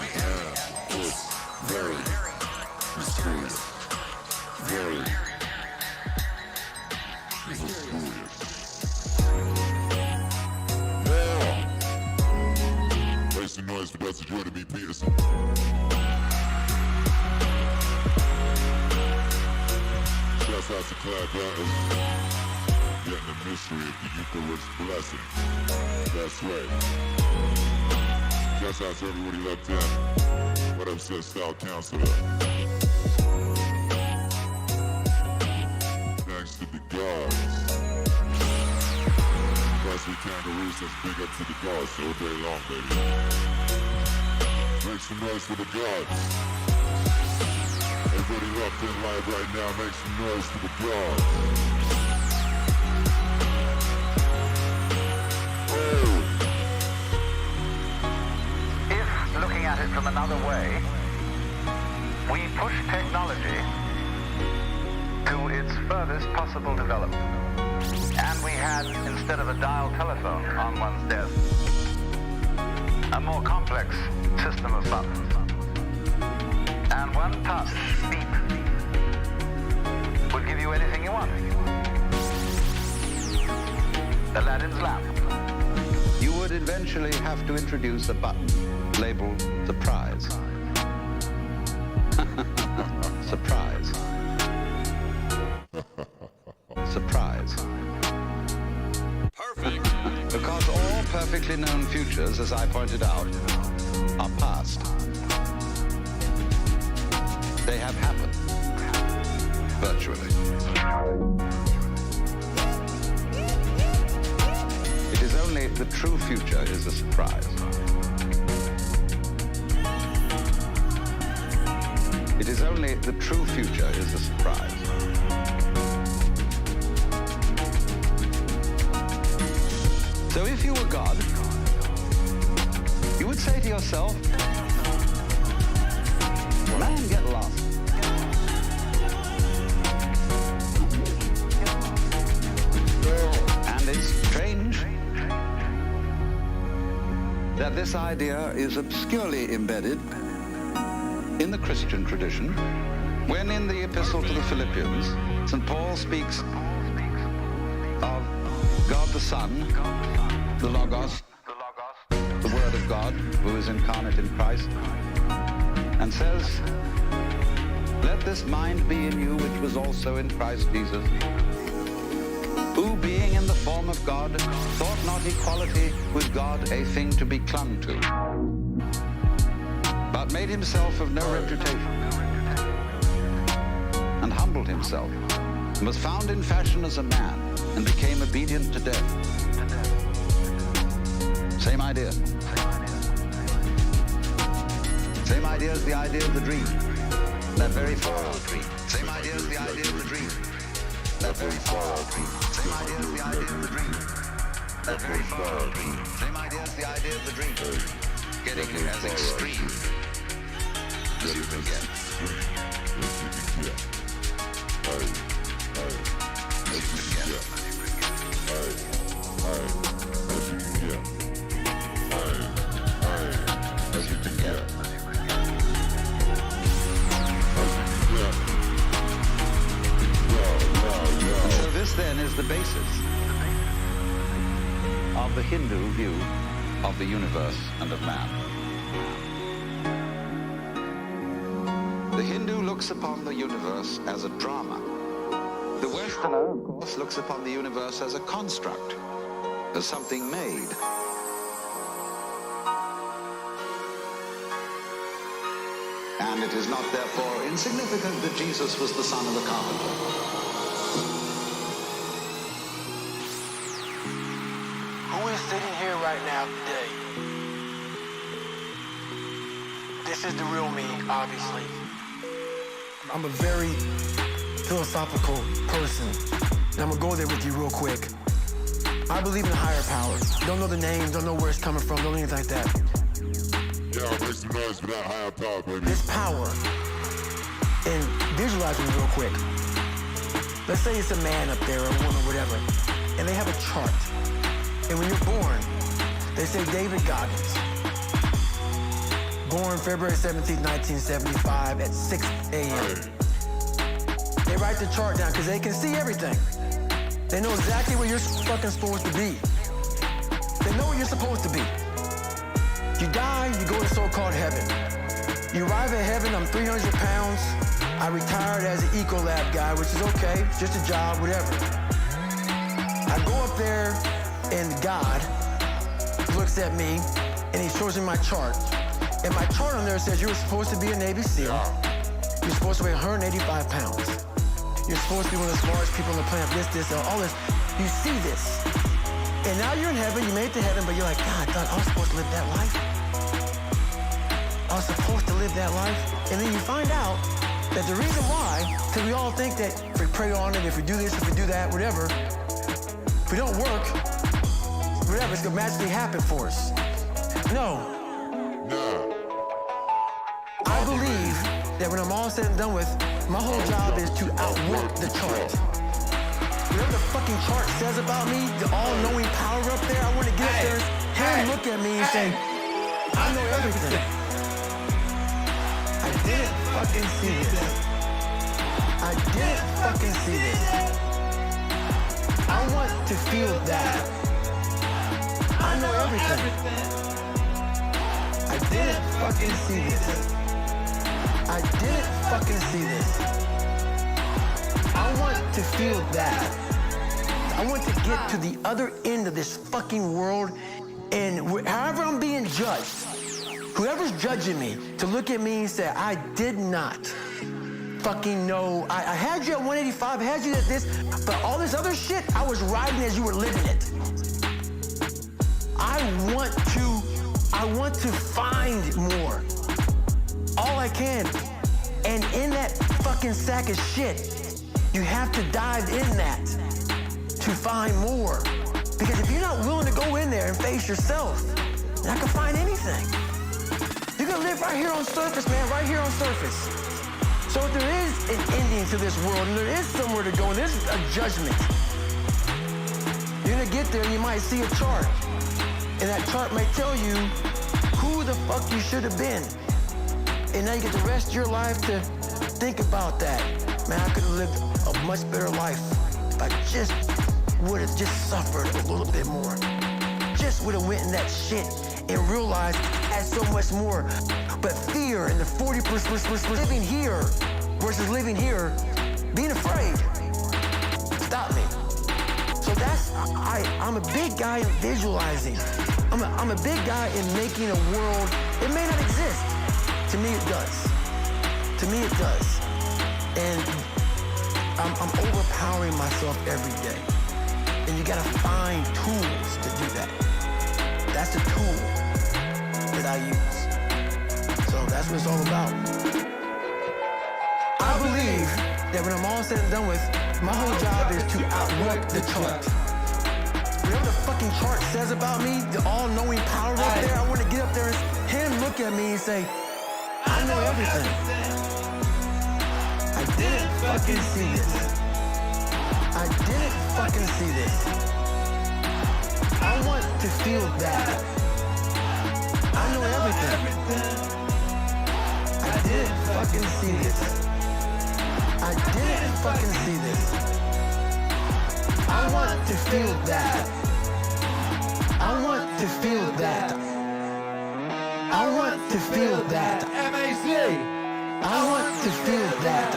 It's very mysterious. Very mysterious. Make some noise for Dr. Jordan B. Peterson. Shouts out to Clyde Barnes. Getting the mystery of the Eucharist blessing. That's right. Shouts out to everybody locked in. What up, says Style Counselor? Thanks to the gods. Plus we kangaroos, let's big up to the gods all day long, baby. Make some noise for the gods. Everybody locked in live right now, make some noise for the gods. If, looking at it from another way, we push technology to its furthest possible development, and we had, instead of a dial telephone on one's desk, a more complex system of buttons, and one touch, beep, would give you anything you want. Aladdin's lamp. You would eventually have to introduce a button labeled surprise. Surprise. Surprise. Perfect. Because all perfectly known futures, as I pointed out, are past. They have happened. Virtually. It is only the true future is a surprise. It is only the true future is a surprise. So if you were God, you would say to yourself, man, get lost. And it's strange that this idea is obscurely embedded in the Christian tradition, when in the Epistle to the Philippians, St. Paul speaks of God the Son, the Logos, the Word of God, who is incarnate in Christ, and says, Let this mind be in you, which was also in Christ Jesus, who, being in the form of God, thought not equality with God a thing to be clung to, but made himself of no reputation, and humbled himself, and was found in fashion as a man, and became obedient to death. Same idea. Same idea as the idea of the dream. That very far-out dream. Same idea as the idea of the dream. That very far-out dream. Same idea as the idea of the dream. That very far-out dream. Same idea as the idea of the dream. Getting as extreme as you can get. So this then is the basis of the Hindu view of the universe and of man. The Hindu looks upon the universe as a drama. The Westerner, of course, looks upon the universe as a construct, as something made. And it is not therefore insignificant that Jesus was the son of a carpenter. Who is sitting here right now today? This is the real me, obviously. I'm a very philosophical person, and I'm gonna go there with you real quick. I believe in a higher power. Don't know the name, don't know where it's coming from, don't know anything like that. Yeah, make some noise for that higher power, baby. This power, and visualize it real quick. Let's say it's a man up there, or a woman, whatever, and they have a chart. And when you're born, they say David Goggins. Born February 17, 1975 at 6 a.m. They write the chart down because they can see everything. They know exactly where you're fucking supposed to be. They know where you're supposed to be. You die, you go to so-called heaven. You arrive at heaven, I'm 300 pounds. I retired as an Ecolab guy, which is okay, it's just a job, whatever. I go up there and God looks at me and he shows me my chart. And my chart on there says you were supposed to be a Navy SEAL. You're supposed to weigh 185 pounds. You're supposed to be one of the smartest people on the planet, this, all this. You see this. And now you're in heaven, you made it to heaven, but you're like, God, I was supposed to live that life. I was supposed to live that life. And then you find out that the reason why, because we all think that if we pray on it, if we do this, if we do that, whatever, if we don't work, whatever, it's gonna magically happen for us. No. I believe that when I'm all said and done with, my whole job is to outwork the chart. Whatever the fucking chart says about me, the all-knowing power up there, I want to get up there and look at me and say, I know everything. I didn't fucking see this. I didn't fucking see this. I want to feel that. I know everything. I didn't fucking see this. I didn't fucking see this. I want to feel that. I want to get to the other end of this fucking world, and however I'm being judged, whoever's judging me, to look at me and say, I did not fucking know. I had you at 185, I had you at this, but all this other shit, I was riding as you were living it. I want to find more. All I can. And in that fucking sack of shit, you have to dive in that to find more. Because if you're not willing to go in there and face yourself, you're not gonna find anything. You're gonna live right here on surface, man, right here on surface. So if there is an ending to this world, and there is somewhere to go, and there's a judgment, you're gonna get there and you might see a chart. And that chart might tell you who the fuck you should have been. And now you get the rest of your life to think about that. Man, I could have lived a much better life if I just would have just suffered a little bit more. Just would have went in that shit and realized I had so much more. But fear and the 40% living here versus living here being afraid. Stop me. So that's, I'm a big guy in visualizing. I'm a big guy in making a world, it may not exist. To me it does. To me it does. And I'm overpowering myself every day. And you gotta find tools to do that. That's the tool that I use. So that's what it's all about. I believe that when I'm all said and done with, my whole job is to outwork the chart. Whatever the fucking chart says about me, the all-knowing power up there, I want to get up there and him look at me and say, I know everything. I didn't fucking see this. I didn't fucking see this. I want to feel that. I know everything. I didn't fucking see this. I didn't fucking see this. I want to feel that. I want to feel that. I want to feel that. M-A-C. I want to feel that.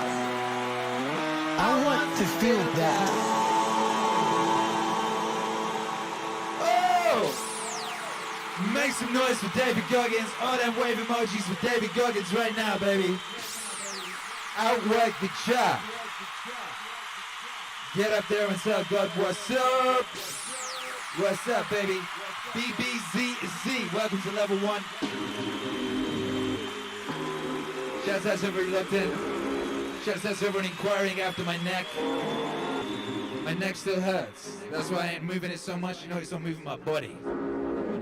I want to feel that. Oh! Make some noise for David Goggins. All them wave emojis for David Goggins right now, baby. Outwork the chart. Get up there and tell God what's up. What's up, baby? BBZZ. Welcome to level 1. Shouts out to everybody locked in. Shouts out to everyone inquiring after my neck. My neck still hurts. That's why I ain't moving it so much. You know, it's not moving my body.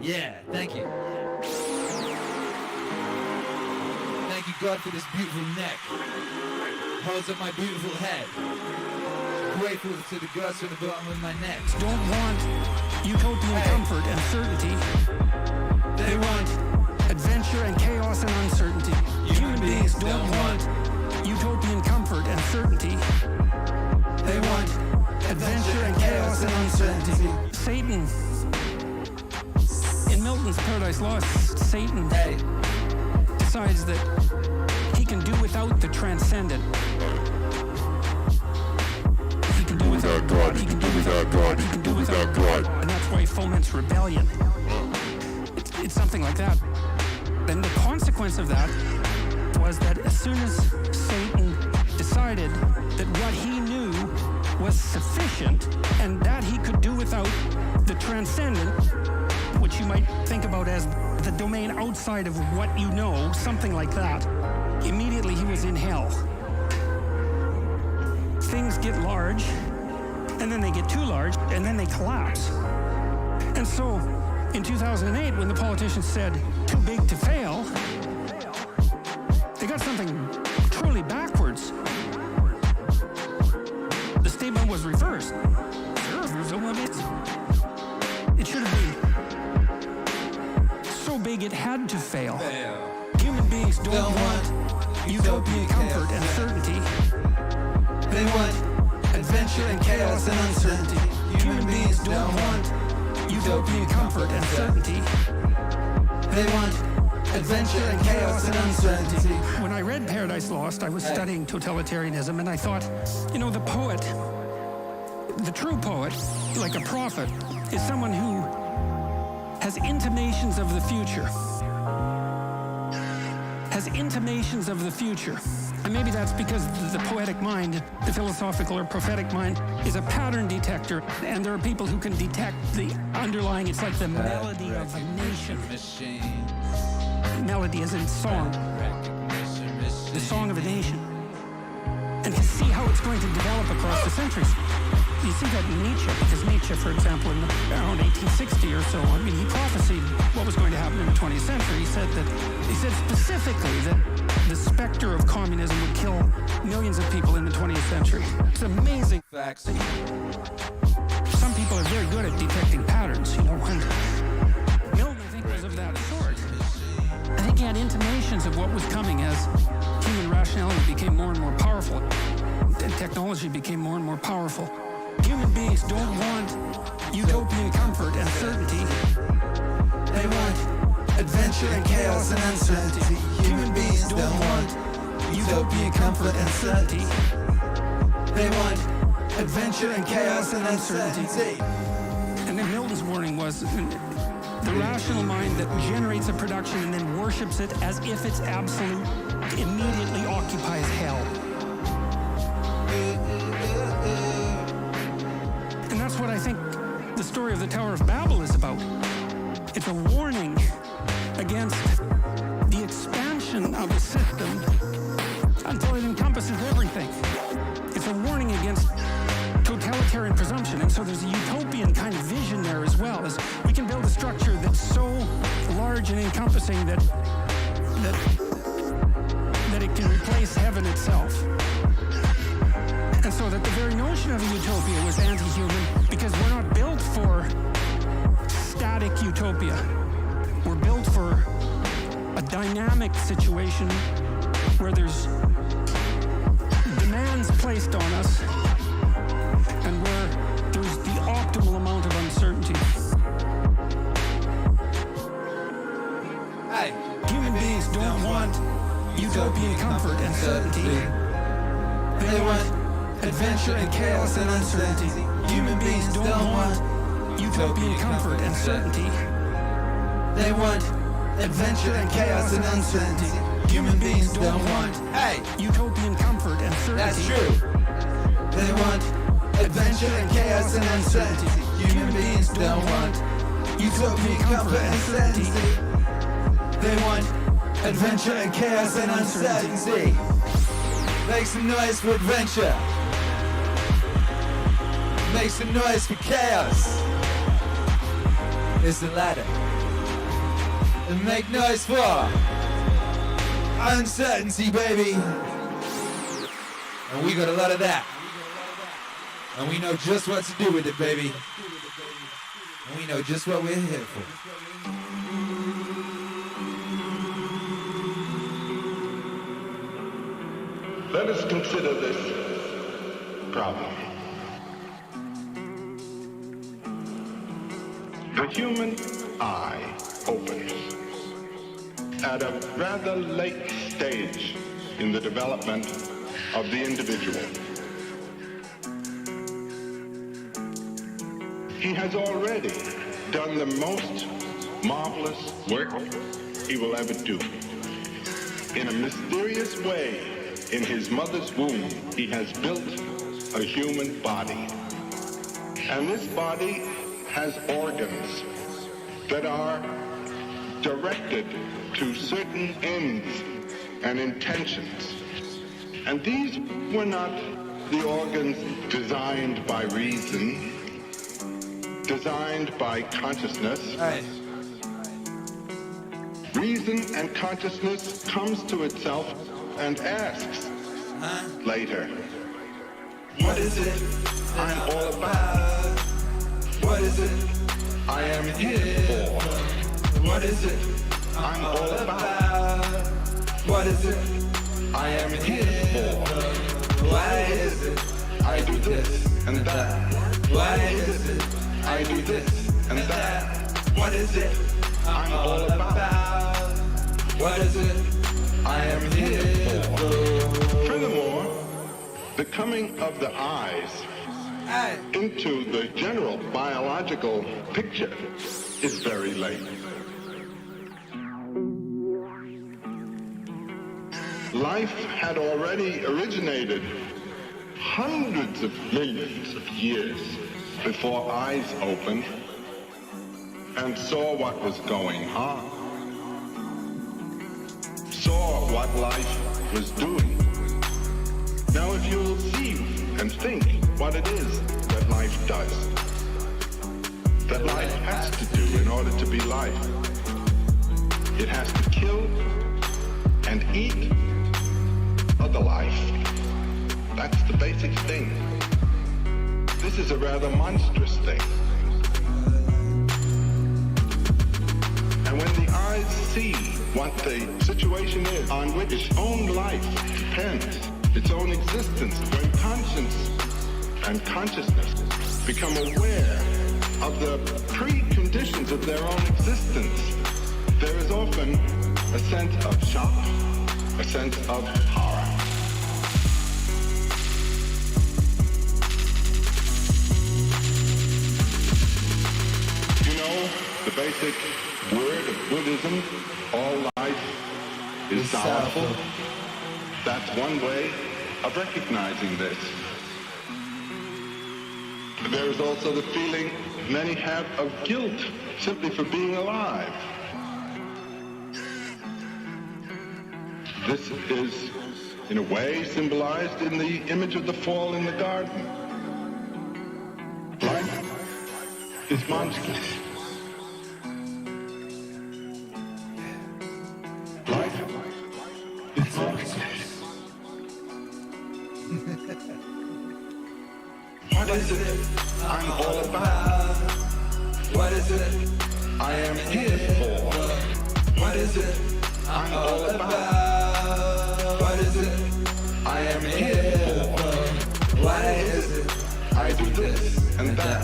Yeah, thank you. Thank you, God, for this beautiful neck. Holds up my beautiful head. Grateful to the gods from the bottom of my neck. Don't want utopian comfort and certainty. They want adventure and chaos and uncertainty. Human beings don't want utopian comfort and certainty. They want adventure and chaos and uncertainty. Satan, in Milton's Paradise Lost, Satan decides that he can do without the transcendent. He can do without God, he can do without God, he can do without God. And that's why he foments rebellion. It's something like that. And the consequence of that was that as soon as Satan decided that what he knew was sufficient and that he could do without the transcendent, which you might think about as the domain outside of what you know, something like that, immediately he was in hell. Things get large, and then they get too large, and then they collapse. And so, in 2008, when the politicians said, too big to fail, they got something truly backwards. The statement was reversed. It should have been so big it had to fail. Human beings don't want utopian comfort and certainty. They want adventure and chaos and uncertainty. Human beings don't want utopian comfort and certainty. They want adventure and chaos and uncertainty. When I read Paradise Lost, I was studying totalitarianism, and I thought, you know, the poet, the true poet, like a prophet, is someone who has intimations of the future. Has intimations of the future. And maybe that's because the poetic mind, the philosophical or prophetic mind, is a pattern detector, and there are people who can detect the underlying, it's like the melody of a nation. Melody as in song. The song of a nation. And to see how it's going to develop across the centuries. You see that in Nietzsche, because Nietzsche, for example, in around 1860 or so, I mean, he prophesied what was going to happen in the 20th century. He said specifically that the specter of communism would kill millions of people in the 20th century. It's amazing. Facts. Some people are very good at detecting patterns, you know, and Milton, I think, was of that sort. I think he had intimations of what was coming as human rationality became more and more powerful, and technology became more and more powerful. Human beings don't want utopian comfort and certainty. They want adventure and chaos and uncertainty. Human beings don't want utopian comfort and certainty. They want adventure and chaos and uncertainty. And then Milton's warning was the rational mind that generates a production and then worships it as if it's absolute immediately occupies hell. And that's what I think the story of the Tower of Babel is about. It's a warning against the expansion of a system until it encompasses everything. It's a warning against totalitarian presumption, and so there's a utopian kind of vision there as well, as we can build a structure that's so large and encompassing that it can replace heaven itself. And so that the very notion of a utopia was anti-human, because we're not built for static utopia. We're built for a dynamic situation where there's demands placed on us and where there's the optimal amount of uncertainty. Hey, human beings don't want utopian comfort and certainty. They want adventure and chaos and uncertainty. Human beings don't want utopian comfort and certainty. they want adventure and chaos and uncertainty. Human beings don't want, hey, utopian comfort and certainty. That's true. They want adventure and chaos and uncertainty. Human beings don't want utopian comfort and certainty. They want adventure and chaos and uncertainty. Make some noise for adventure. Make some noise for chaos. It's the ladder. And make noise for uncertainty, baby. And we got a lot of that. And we know just what to do with it, baby. And we know just what we're here for. Let us consider this problem. The human eye opens at a rather late stage in the development of the individual. He has already done the most marvelous work he will ever do. In a mysterious way, in his mother's womb, he has built a human body. And this body has organs that are directed to certain ends and intentions. And these were not the organs designed by reason, designed by consciousness. Right. Reason and consciousness comes to itself and asks later, what is it I'm all about? What is it I am here for? What is it I'm all about? What is it I am here for? Why is it I do this and that? Why is it I do this and that? What is it I'm all about? What is it I am here for? Furthermore, the coming of the eyes into the general biological picture is very late. Life had already originated hundreds of millions of years before eyes opened and saw what was going on, saw what life was doing. Now if you'll see and think what it is that life does, that life has to do in order to be life. It has to kill and eat other life. That's the basic thing. This is a rather monstrous thing. And when the eyes see what the situation is on which its own life depends, its own existence, when conscience and consciousness become aware of the preconditions of their own existence, there is often a sense of shock, a sense of horror. the basic word of Buddhism, all life is powerful. That's one way of recognizing this. There is also the feeling many have of guilt simply for being alive. This is, in a way, symbolized in the image of the fall in the garden. Life is monstrous. Life is monstrous. What is it I'm all about? What is it I am here for? What is it I'm all about? What is it I am here for? Why is it I do this and that?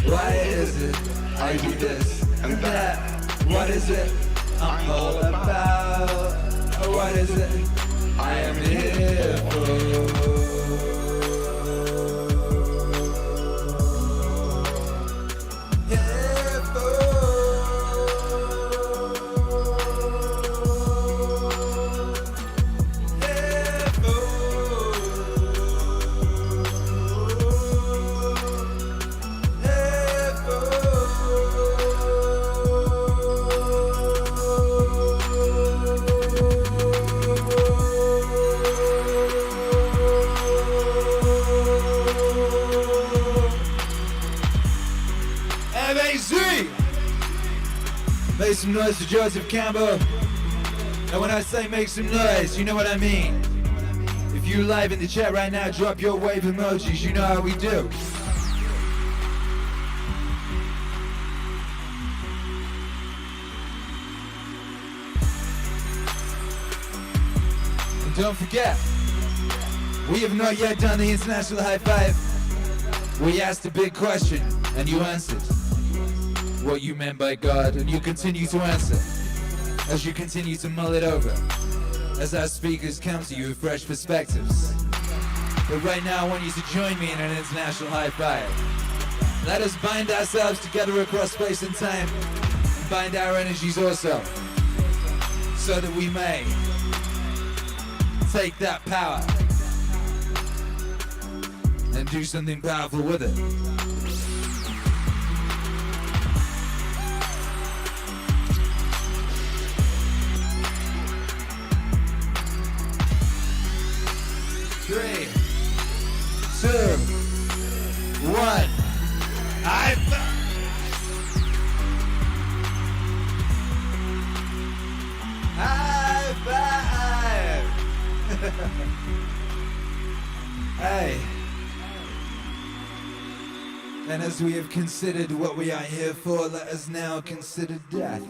Why is it I do this and that? What is it I'm all about? What is it I am here for? Make some noise for Joseph Campbell. And when I say make some noise, you know what I mean. If you're live in the chat right now, drop your wave emojis. You know how we do. And don't forget, we have not yet done the international high five. We asked a big question, and you answered what you meant by God, and you continue to answer as you continue to mull it over, as our speakers come to you with fresh perspectives. But right now I want you to join me in an international high five. Let us bind ourselves together across space and time, and bind our energies also, so that we may take that power and do something powerful with it. Three, 2, 1. High five! High five! Hey. And as we have considered what we are here for, let us now consider death.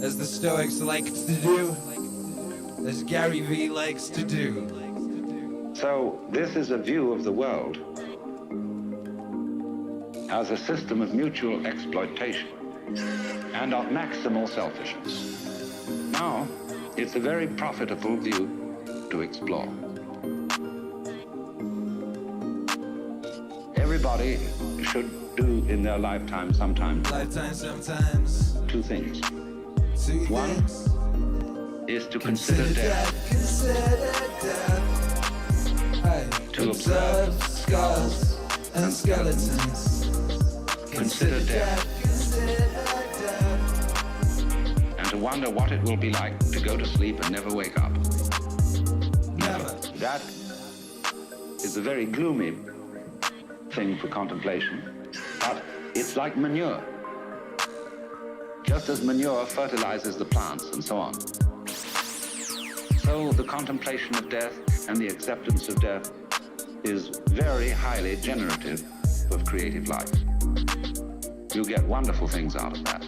As the Stoics like to do, as Gary Vee likes to do. So this is a view of the world as a system of mutual exploitation and of maximal selfishness. Now, it's a very profitable view to explore. Everybody should do in their lifetime sometimes. Two things. One is to consider death. To observe skulls and skeletons. Consider death. And to wonder what it will be like to go to sleep and never wake up. Never. That is a very gloomy thing for contemplation, but it's like manure. Just as manure fertilizes the plants and so on. So the contemplation of death and the acceptance of death is very highly generative of creative life. You get wonderful things out of that.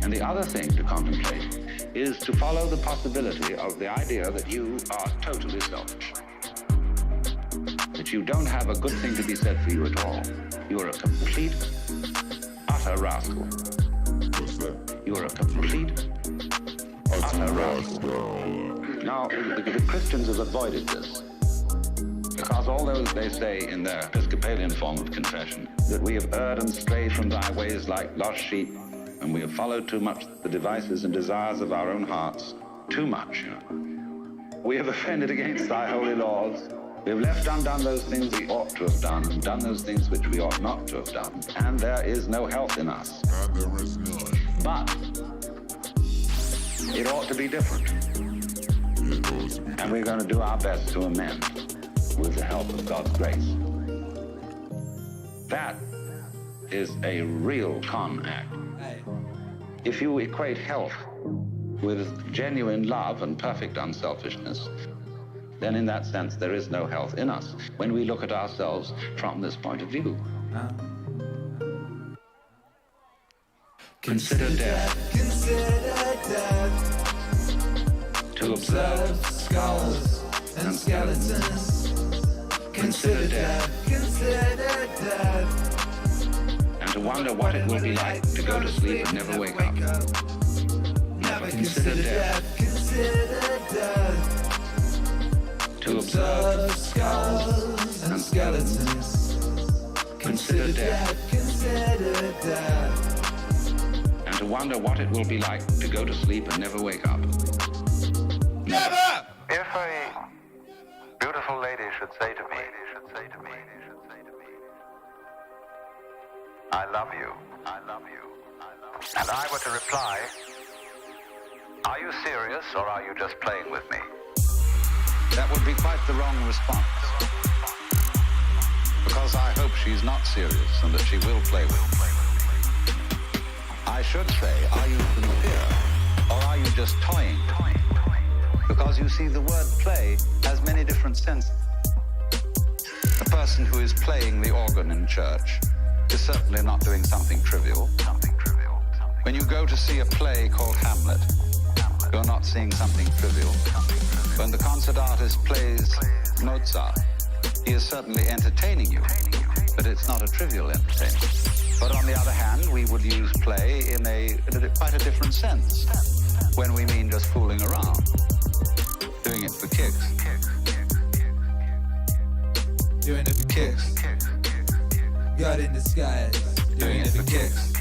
And the other thing to contemplate is to follow the possibility of the idea that you are totally selfish. That you don't have a good thing to be said for you at all. You're a complete, utter rascal. You're a complete, utter rascal. Now, the Christians have avoided this. Because although they say in their Episcopalian form of confession that we have erred and strayed from thy ways like lost sheep, and we have followed too much the devices and desires of our own hearts, too much, you know. We have offended against thy holy laws. We have left undone those things we ought to have done, and done those things which we ought not to have done. And there is no health in us. And there is none. But it ought to be different. And we're going to do our best to amend with the help of God's grace. That is a real con act. If you equate health with genuine love and perfect unselfishness, then in that sense there is no health in us when we look at ourselves from this point of view. Consider death. Consider death. To observe skulls and skeletons. Consider death. Consider death. And to wonder what it will be like to go to sleep and never wake up. Never consider death. Consider death. To observe skulls and skeletons. Consider death. Consider death. And to wonder what it will be like to go to sleep and never wake up. Never! If a beautiful lady should say to me, I love you, and I were to reply, are you serious or are you just playing with me? That would be quite the wrong response. Because I hope she's not serious and that she will play with me. I should say, are you sincere or are you just toying? Because you see, the word play has many different senses. The person who is playing the organ in church is certainly not doing something trivial. When you go to see a play called Hamlet, you're not seeing something trivial. When the concert artist plays Mozart, he is certainly entertaining you, but it's not a trivial entertainment. But on the other hand, we would use play in quite a different sense when we mean just fooling around, doing it for kicks. Doing it for kicks. God in disguise. Doing it for kicks.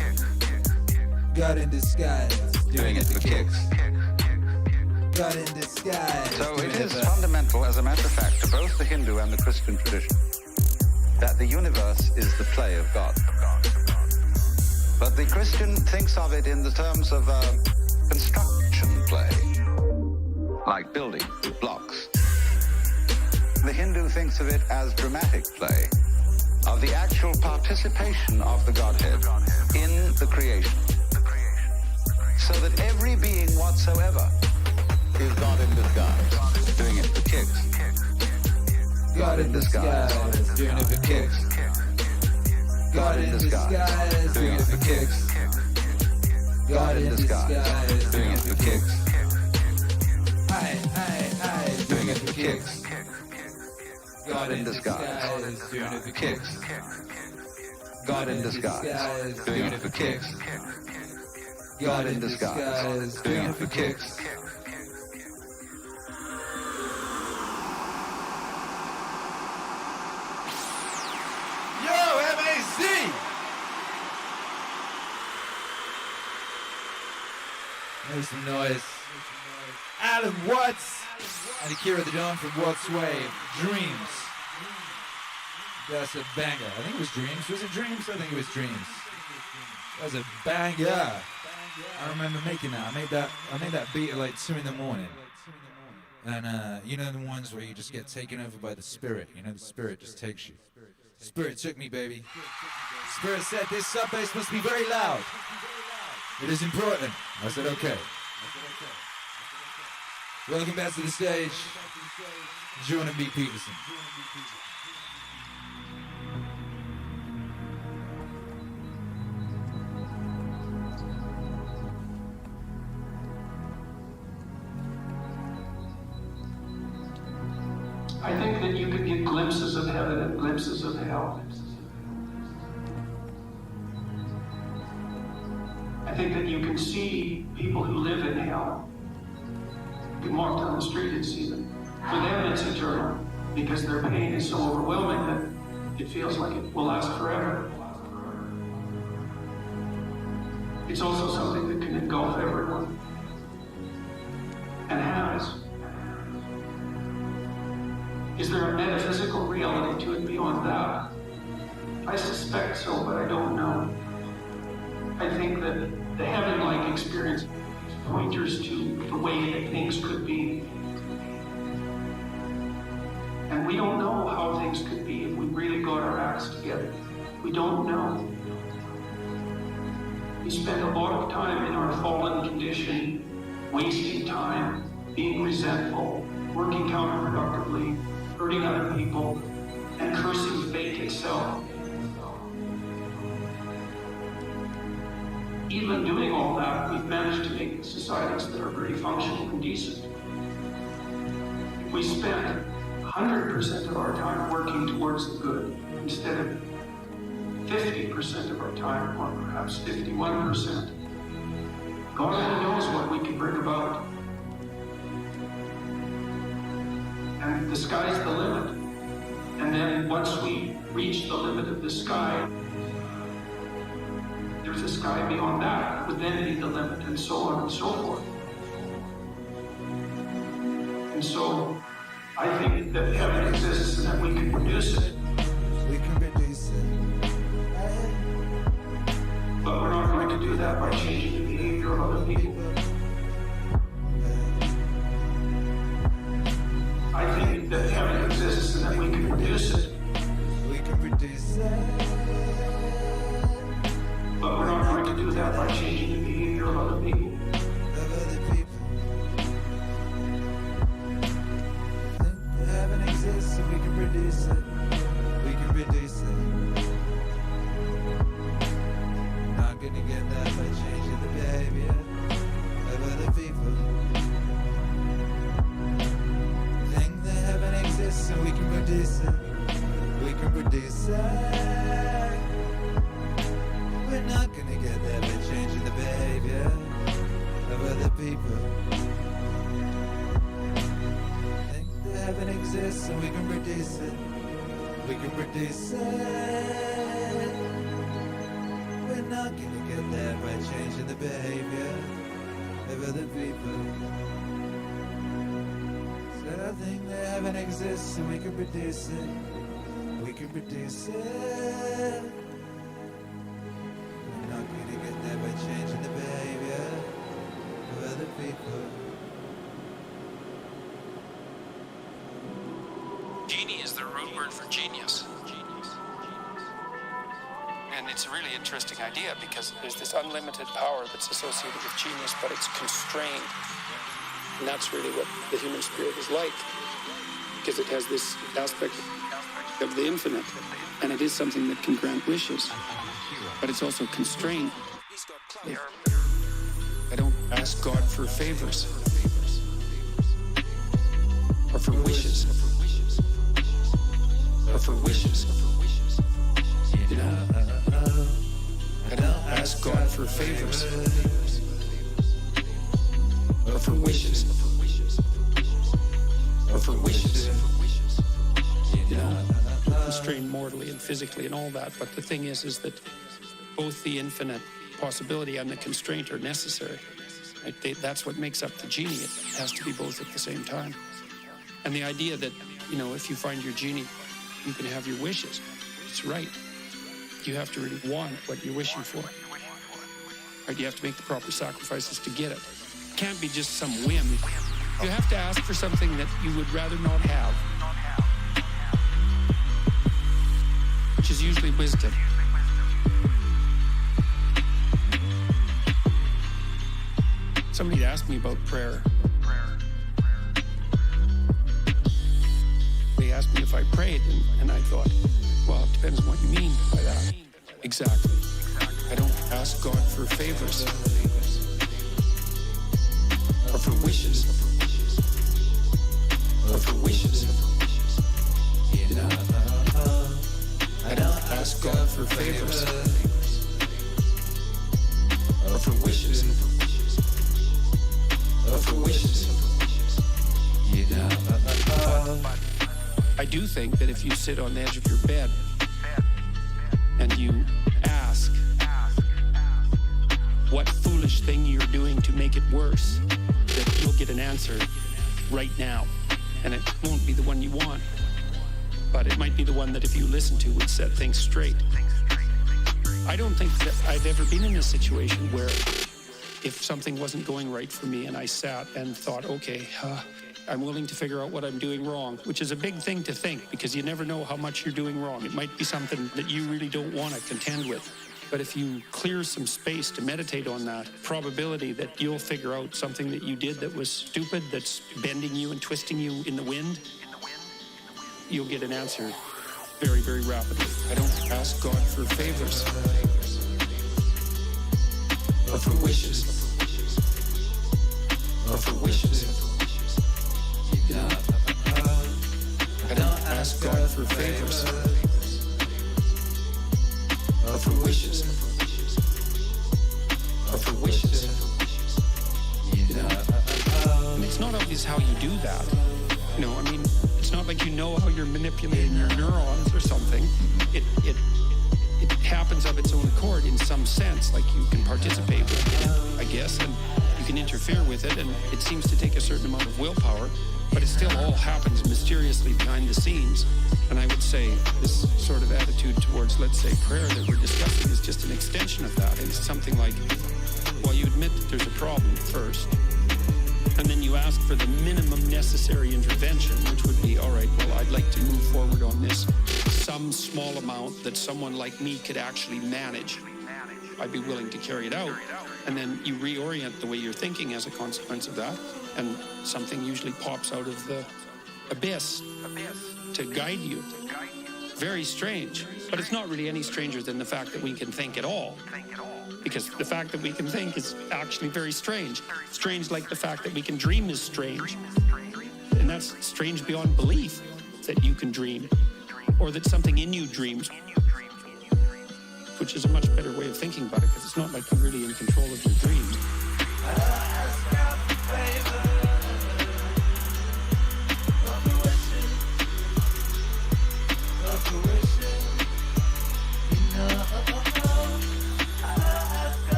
God in disguise. Doing it for kicks. God in disguise. So it is fundamental, as a matter of fact, to both the Hindu and the Christian tradition, that the universe is the play of God. But the Christian thinks of it in the terms of construction play, like building blocks. The Hindu thinks of it as dramatic play, of the actual participation of the Godhead in the creation, so that every being whatsoever is God in disguise, doing it for kicks. God in disguise. Doing it for kicks. God in disguise. Doing it for kicks. God in disguise. Doing it for kicks. Aye. Doing it for kicks. God in disguise. Doing it for kicks. God in disguise. Doing it for kicks. God in disguise. Doing it for kicks. Make some noise. Alan Watts and Akira the Dawn from Watts Way. Dreams. That's a banger. I think it was Dreams. Was it Dreams? I think it was Dreams. That was a banger. I remember making that. I made that beat at like 2 a.m. And you know the ones where you just get taken over by the spirit. You know, the spirit just takes you. Spirit took me, baby. Spirit said this sub bass must be very loud. It is important. I said, okay. Welcome back to the stage, Jordan B. Peterson. I think that you could get glimpses of heaven and glimpses of hell. I think that you can see people who live in hell. You can walk down the street and see them. For them, it's eternal. because their pain is so overwhelming that it feels like it will last forever. It's also something that can engulf everyone, and has. Is there a metaphysical reality to it beyond that? I suspect so, but I don't know. I think that the heaven-like experience is pointers to the way that things could be. And we don't know how things could be if we really got our acts together. We don't know. We spend a lot of time in our fallen condition, wasting time, being resentful, working counterproductively, hurting other people, and cursing fate itself. Even doing all that, we've managed to make societies that are very functional and decent. If we spent 100% of our time working towards the good, instead of 50% of our time, or perhaps 51%, God only knows what we can bring about. And the sky's the limit. And then once we reach the limit of the sky, there's a sky beyond that, would then be the limit, and so on and so forth. And so, I think that heaven exists and that we can produce it. We can produce it. But we're not going to do that by changing the behavior of other people. I think that heaven exists and that we can produce it. We can produce it. But we're not going to do that by changing the behavior of other people. Of other people. Think that heaven exists and we can produce it. We can produce it. Not gonna get that by changing the behavior of other people. Think that heaven exists and we can produce it. We can produce it. We're not gonna get there by changing the behavior of other people. Think that heaven exists and we can produce it. We can produce it. We're not gonna get there by changing the behavior of other people. So I think that heaven exists and we can produce it. We can produce it. Not gonna get there by changing the behavior of other people. Genie is the root word for genius. And it's a really interesting idea because There's this unlimited power that's associated with genius, but it's constrained. And that's really what the human spirit is like, because it has this aspect of the infinite, and it is something that can grant wishes, but it's also constrained. I don't ask God for favors or for wishes or for wishes. You know, I don't ask God for favors or for wishes or for wishes. You know, we're constrained mortally and physically and all that, but the thing is that both the infinite possibility and the constraint are necessary. Right? That's what makes up the genie. It has to be both at the same time. And the idea that, you know, if you find your genie, you can have your wishes. It's right. You have to really want what you're wishing for. Right? You have to make the proper sacrifices to get it. It can't be just some whim. You have to ask for something that you would rather not have, which is usually wisdom. Somebody asked me about prayer. They asked me if I prayed, and I thought, well, it depends on what you mean by that. Exactly. I don't ask God for favors or for wishes or for wishes. You know, I don't ask God for favors or for wishes or for wishes. You know, I do think that if you sit on the edge of your bed and you ask what foolish thing you're doing to make it worse, that you'll get an answer right now. And it won't be the one you want, but it might be the one that if you listen to would set things straight. I don't think that I've ever been in a situation where if something wasn't going right for me and I sat and thought, okay, I'm willing to figure out what I'm doing wrong, which is a big thing to think because you never know how much you're doing wrong. It might be something that you really don't want to contend with. But if you clear some space to meditate on that, probability that you'll figure out something that you did that was stupid, that's bending you and twisting you in the wind, you'll get an answer very, very rapidly. I don't ask God for favors or for wishes or for wishes. I don't ask God for favors or for wishes or for wishes. And it's not obvious how you do that. I mean, it's not like you know how you're manipulating your neurons or something. It happens of its own accord in some sense, like you can participate with it, I guess, and you can interfere with it, and it seems to take a certain amount of willpower, but it still all happens mysteriously behind the scenes. And I would say this sort of attitude towards, let's say, prayer that we're discussing is just an extension of that. It's something like, well, you admit that there's a problem first, and then you ask for the minimum necessary intervention, which would be, all right, well, I'd like to move forward on this. Some small amount that someone like me could actually manage. I'd be willing to carry it out. And then you reorient the way you're thinking as a consequence of that, and something usually pops out of the abyss to guide you. Very strange, but it's not really any stranger than the fact that we can think at all. Because the fact that we can think is actually very strange. Strange like the fact that we can dream is strange. And that's strange beyond belief that you can dream. Or that something in you dreams. Which is a much better way of thinking about it, because it's not like you're really in control of your dreams.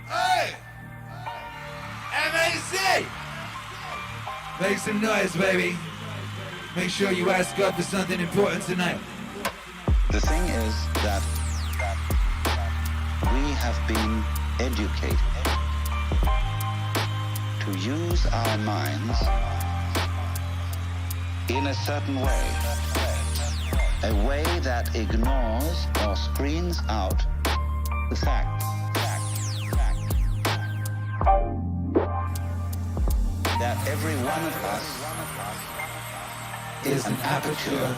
Hey! MAC! Make some noise, baby. Make sure you ask God for something important tonight. The thing is that we have been educated to use our minds in a certain way, a way that ignores or screens out the fact that every one of us is an aperture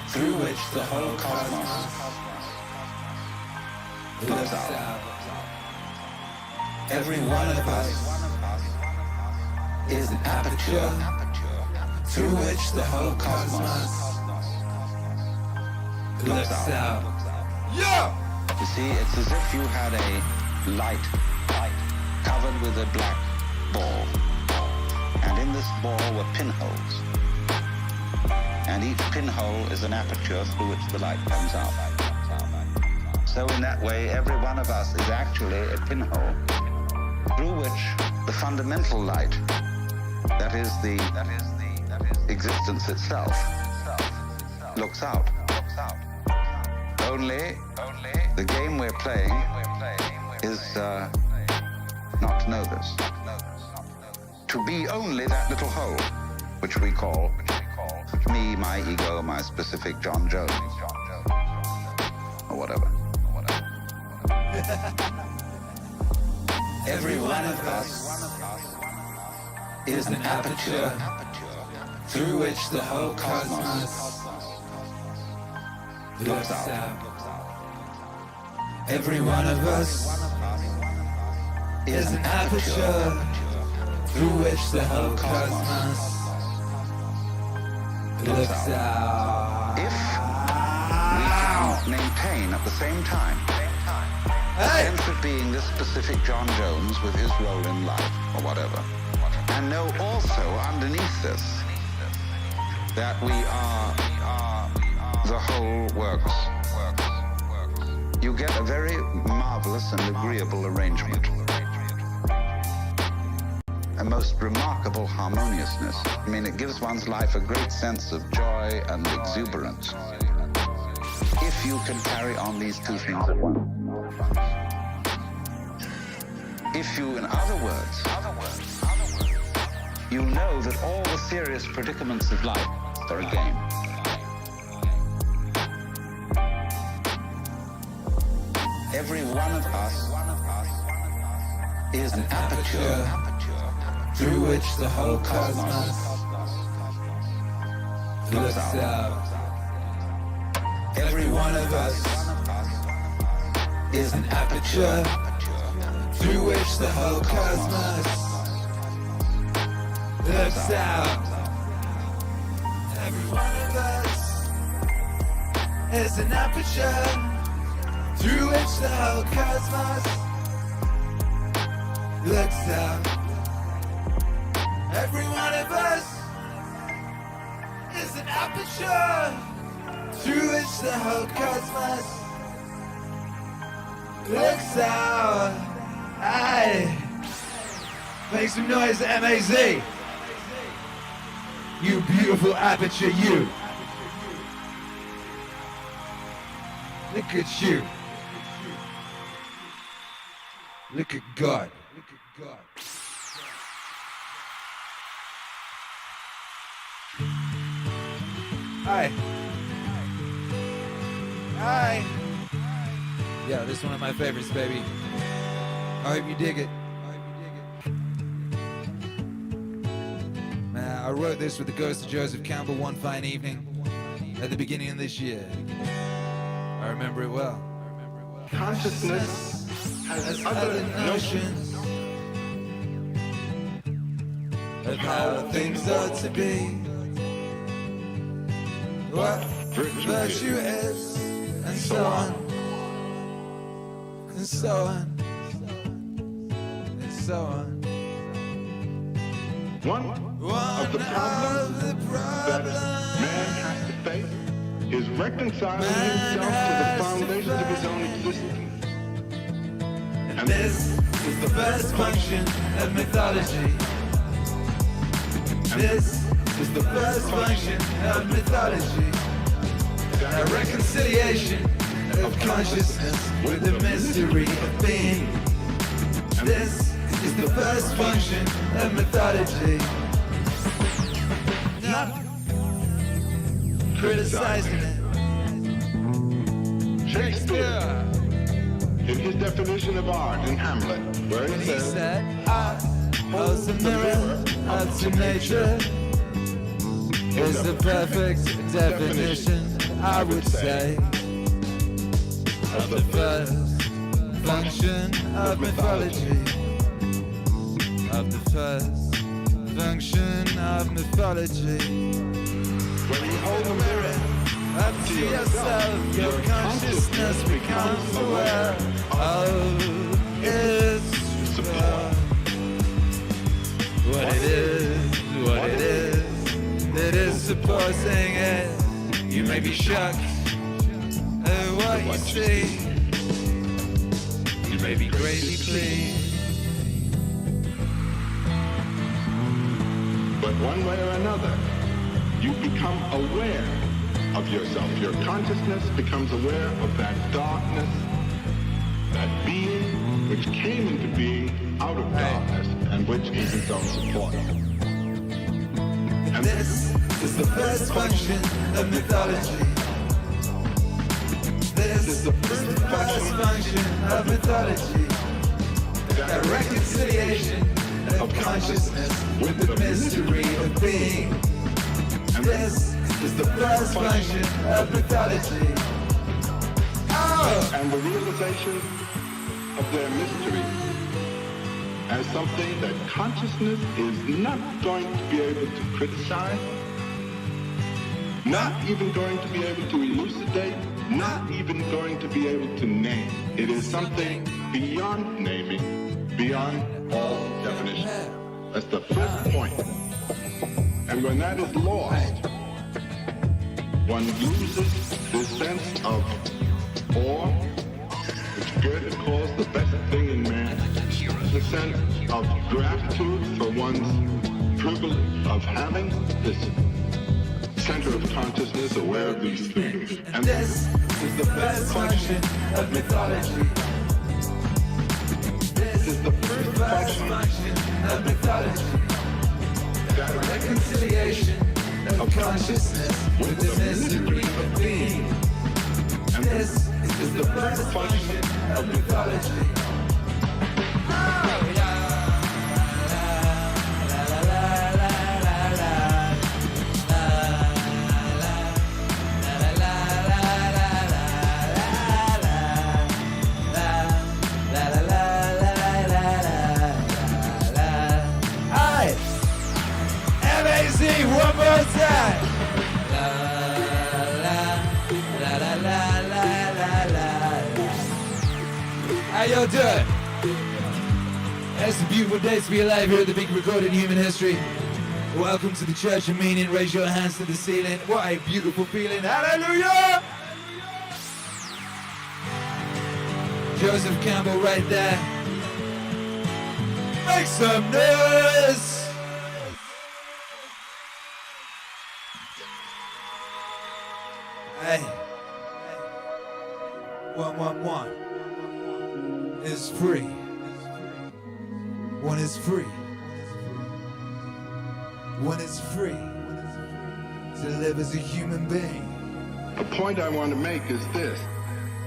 through which the whole cosmos looks out. Every one of us is an aperture through which the whole cosmos looks out. Yeah! You see, it's as if you had a light covered with a black ball. And in this ball were pinholes. And each pinhole is an aperture through which the light comes out. So in that way, every one of us is actually a pinhole through which the fundamental light, that is the existence itself, looks out. Only the game we're playing is not to know this. To be only that little hole, which we call me, my ego, my specific John Jones, or whatever. Every one of us is an aperture through which the whole cosmos looks out. Every one of us is an aperture through which the whole cosmos looks out. If we can maintain at the same time a sense of being this specific John Jones with his role in life, or whatever, and know also underneath this that we are the whole works, you get a very marvelous and agreeable arrangement. A most remarkable harmoniousness. I mean, it gives one's life a great sense of joy and exuberance. If you can carry on these two things at once. If you, in other words, you know that all the serious predicaments of life are a game. Every one of us is an aperture through which the whole cosmos looks out. Every one of us is an aperture through which the whole cosmos looks out. Every one of us is an aperture through which the whole cosmos looks out. Every one of us is an aperture through which the whole cosmos looks out. Aye. Make some noise, M-A-Z. You beautiful aperture, you. Look at you. Look at God. Look at God. Hi. Hi. Yeah, this is one of my favorites, baby. I hope you dig it. Man, I wrote this with the ghost of Joseph Campbell one fine evening at the beginning of this year. I remember it well. Consciousness has other notions of how things ought to be. What virtue is, and so on, and so on, and so on. One of the problems that man has to face is reconciling himself to the foundations of his own existence. And this is the first function of mythology. This is the first function of mythology. A reconciliation of consciousness with the mystery of being. This is the first function of mythology. Not criticizing it. Shakespeare, in his definition of art in Hamlet, where he said, art holds a mirror up to nature, is the perfect definition, I would say, of the first function of mythology. Of the first function of mythology. When you hold a mirror up to yourself, your consciousness becomes aware of its world. What it is, it is supposing it. You may be shocked at what you see. You may be greatly pleased. but one way or another, you become aware of yourself. Your consciousness becomes aware of that darkness, that being which came into being out of darkness and which is its own support. And this is the first function of mythology. This is the first function of mythology. That reconciliation of consciousness with the mystery of being. And this is the first function of mythology. And the realization of their mystery as something that consciousness is not going to be able to criticize, not even going to be able to elucidate, not even going to be able to name. It is something beyond naming, beyond all definition. That's the first point. And when that is lost, one loses this sense of awe, which Goethe calls the best thing in man, the sense of gratitude for one's privilege of having this center of consciousness aware of these things. And this is the best function of mythology. This is the first function of mythology. That reconciliation of consciousness with the mystery of being. And this is the first function of mythology. One more time. How y'all doing? It's a beautiful day to be alive here at the big recorded human history. Welcome to the Church of Meaning. Raise your hands to the ceiling. What a beautiful feeling. Hallelujah! Joseph Campbell right there. Make some noise! Hey, 111 is free. One is free. One is free to live as a human being. The point I want to make is this.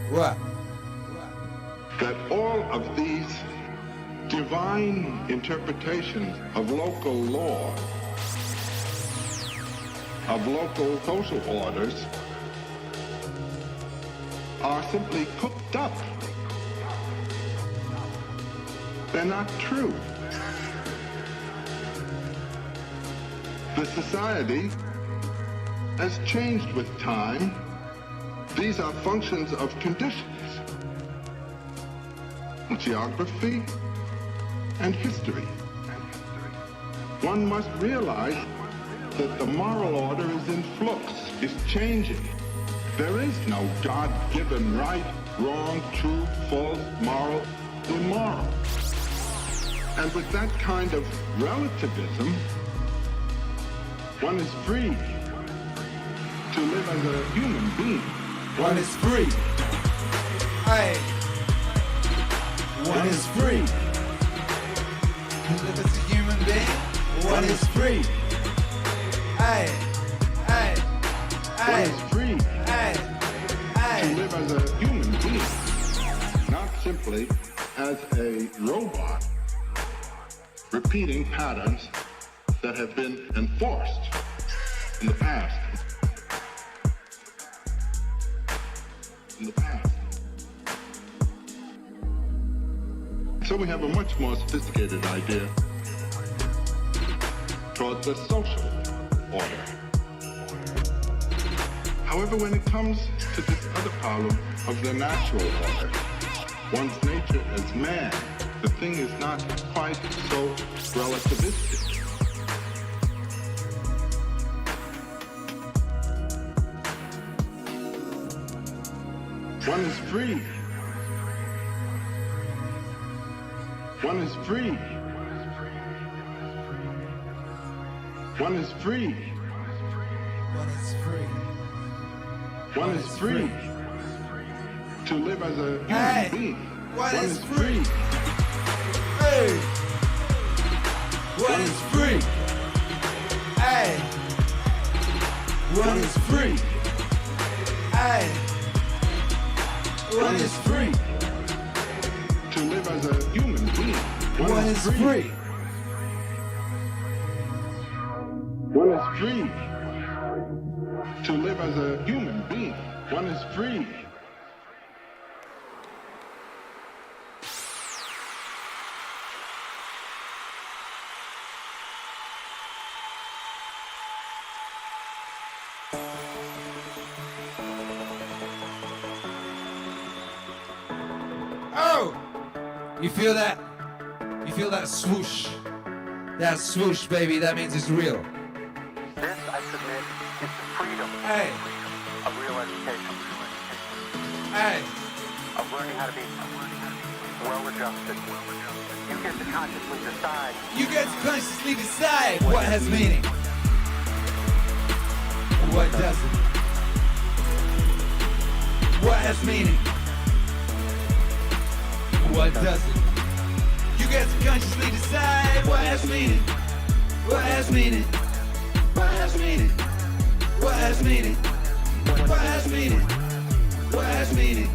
What? That all of these divine interpretations of local law, of local social orders, are simply cooked up. They're not true. The society has changed with time. These are functions of conditions, geography and history. One must realize that the moral order is in flux, is changing. There is no God-given right, wrong, true, false, moral, immoral. And with that kind of relativism, one is free to live as a human being. One is free. Aye. One is free to live as a human being. One is free. Aye. Aye. Aye. One is free to live as a human being, not simply as a robot repeating patterns that have been enforced in the past. So we have a much more sophisticated idea towards the social order. However, when it comes to this other problem of the natural order, one's nature as man, the thing is not quite so relativistic. One is free. One is free. One is free. One is free. One is free to live as a human being. One is free. Hey. One is free. Hey. One is free. Hey. One is free to live as a human being. One is free. One is free to live as a human being. One is free You feel that? You feel that swoosh? That swoosh, baby, that means it's real. This, I submit, is the freedom Hey, of real education. hey, Of learning how to be well-adjusted. You get to consciously decide. you get to consciously decide what has meaning, what doesn't. What has meaning, what doesn't. You get to consciously decide what has meaning, what has meaning, what has meaning, what has meaning, what has meaning, what has meaning,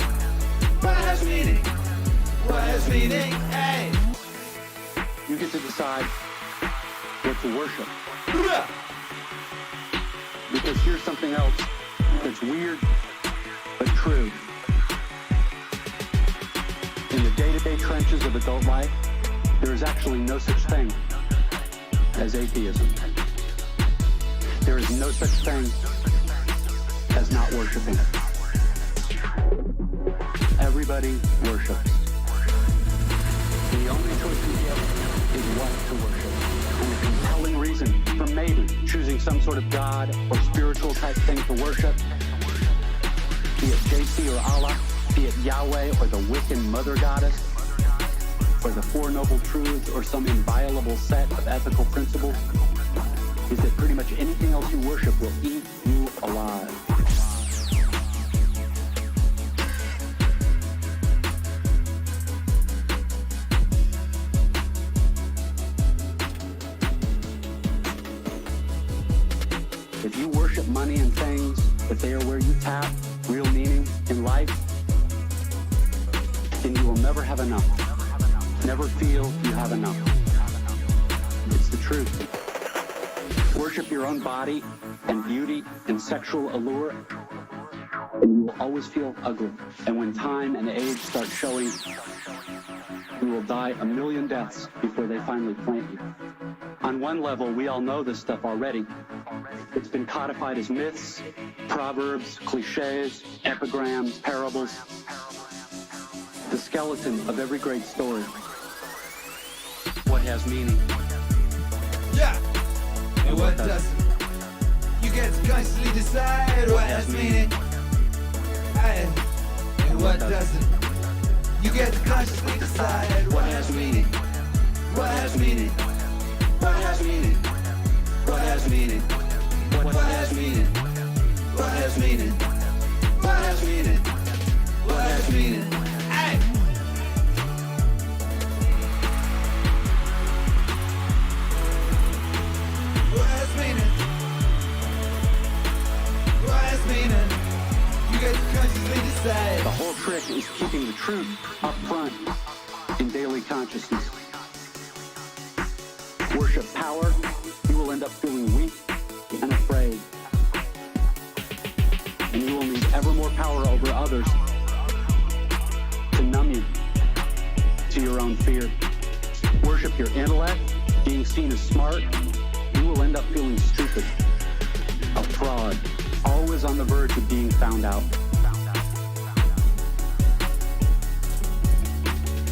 what has meaning, what has meaning, hey. You get to decide what to worship. Because here's something else that's weird but true. In the day-to-day trenches of adult life, there is actually no such thing as atheism. There is no such thing as not worshiping. Everybody worships. The only choice we get is what to worship. And a compelling reason for maybe choosing some sort of God or spiritual type thing to worship, be it JC or Allah, be it Yahweh or the Wiccan mother goddess, or the Four Noble Truths or some inviolable set of ethical principles, is that pretty much anything else you worship will eat you alive. If you worship money and things, if they are where you tap real meaning in life, then you will never have enough. Never feel you have enough. It's the truth. Worship your own body and beauty and sexual allure, and you will always feel ugly. And when time and age start showing, you will die a million deaths before they finally plant you. On one level, we all know this stuff already. It's been codified as myths, proverbs, cliches, epigrams, parables. The skeleton of every great story. What has meaning? Yeah, and what doesn't. You get to consciously decide what has meaning, hey, and what doesn't. You get to consciously decide what has meaning, what has meaning, what has meaning, what has meaning, what has meaning, what has meaning, what has meaning, what has meaning, hey. What has meaning? What has meaning? You get to consciously decide. The whole trick is keeping the truth up front in daily consciousness. Worship power, you will end up feeling weak and afraid. And you will need ever more power over others to numb you to your own fear. Worship your intellect, being seen as smart, you will end up feeling stupid, a fraud, always on the verge of being found out.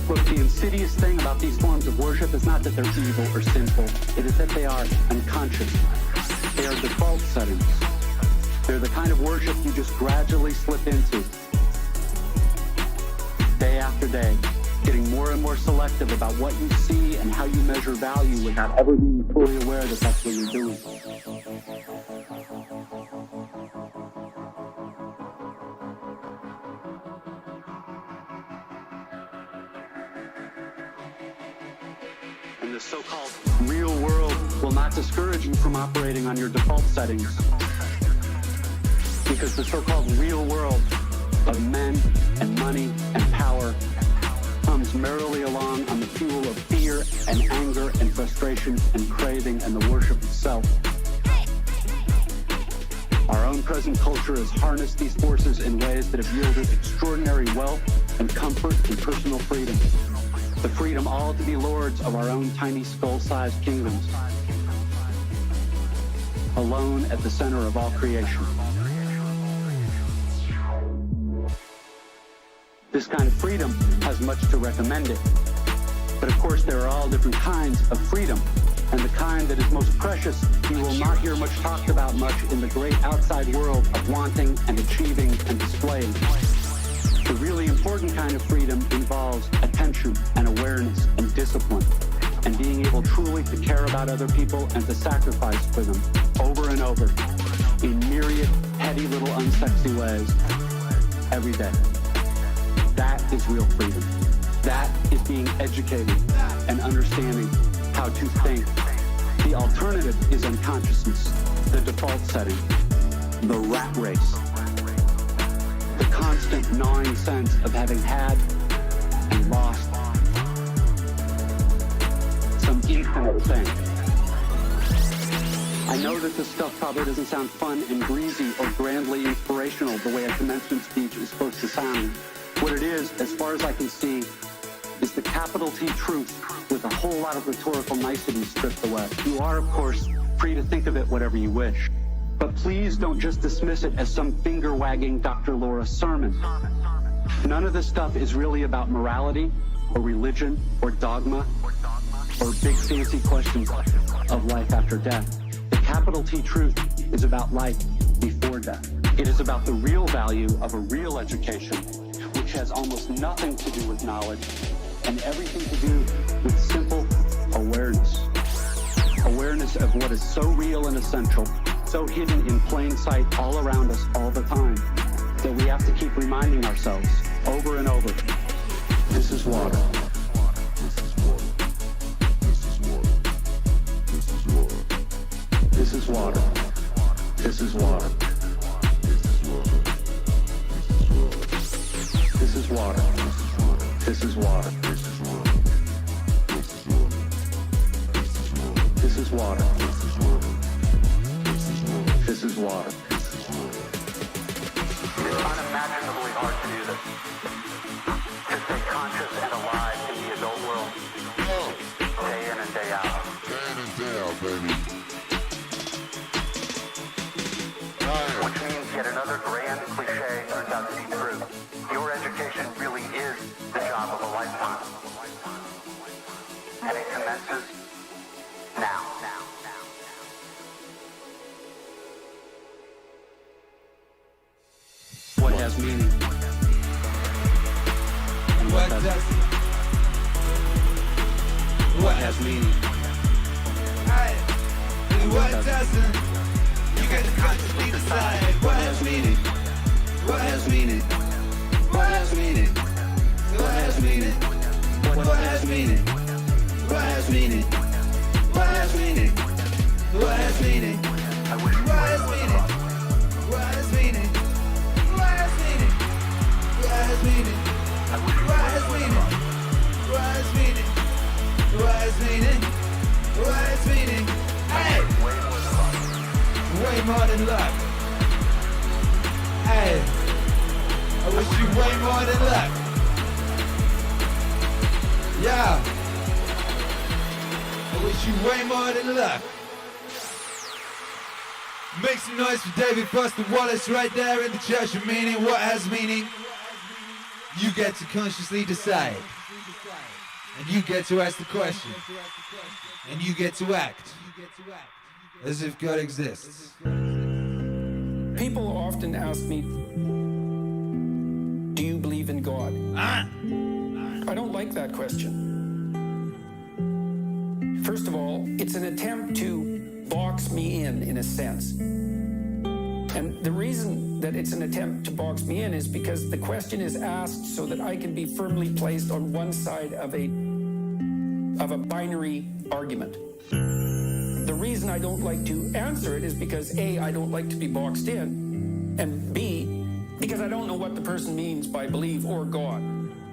Look, the insidious thing about these forms of worship is not that they're evil or sinful. It is that they are unconscious. They are default settings. They're the kind of worship you just gradually slip into, day after day, getting more and more selective about what you see and how you measure value without ever being fully aware that that's what you're doing. And the so-called real world will not discourage you from operating on your default settings. Because the so-called real world of men and money and power comes merrily along on the fuel of fear and anger and frustration and craving and the worship itself. Our own present culture has harnessed these forces in ways that have yielded extraordinary wealth and comfort and personal freedom. The freedom all to be lords of our own tiny skull-sized kingdoms, alone at the center of all creation. This kind of freedom has much to recommend it. But of course, there are all different kinds of freedom. And the kind that is most precious, you will not hear much talked about much in the great outside world of wanting and achieving and displaying. The really important kind of freedom involves attention and awareness and discipline, and being able truly to care about other people and to sacrifice for them over and over in myriad petty little unsexy ways every day. That is real freedom. That is being educated and understanding how to think. The alternative is unconsciousness, the default setting, the rat race, the constant gnawing sense of having had and lost some infinite thing. I know that this stuff probably doesn't sound fun and breezy or grandly inspirational the way a commencement speech is supposed to sound. What it is, as far as I can see, is the capital T truth with a whole lot of rhetorical niceties stripped away. You are, of course, free to think of it whatever you wish. But please don't just dismiss it as some finger-wagging Dr. Laura sermon. None of this stuff is really about morality or religion or dogma or big fancy questions of life after death. The capital T truth is about life before death. It is about the real value of a real education, which has almost nothing to do with knowledge and everything to do with simple awareness. Awareness of what is so real and essential, so hidden in plain sight all around us all the time, that we have to keep reminding ourselves over and over, this is water. This is water. This is water. This is water. This is water. This is water. This is water. It's unimaginably hard to do this. To stay conscious and alive in the adult world. Day in and day out. Day in and day out, baby. Which means yet another grand cliche turns out to be true. Your education really is the job of a lifetime. And it commences now. What has meaning? And what doesn't? What has meaning? And what doesn't? You get to consciously decide what has meaning. What has meaning? What has meaning? What has meaning? What has meaning? What has meaning? What has meaning? What has meaning? What has meaning? What has meaning? What has meaning? What has meaning? What has meaning? What has meaning? What has meaning? What has meaning? Hey! Way more than luck. Hey! I wish you way more than luck. Yeah. I wish you way more than luck. Make some noise for David Foster Wallace right there in the Church of Meaning. What has meaning? You get to consciously decide. And you get to ask the question. And you get to act. As if God exists. People often ask me, do you believe in God? I don't like that question. First of all, it's an attempt to box me in a sense. And the reason that it's an attempt to box me in is because the question is asked so that I can be firmly placed on one side of a binary argument. The reason I don't like to answer it is because A, I don't like to be boxed in, and B, because I don't know what the person means by believe or God.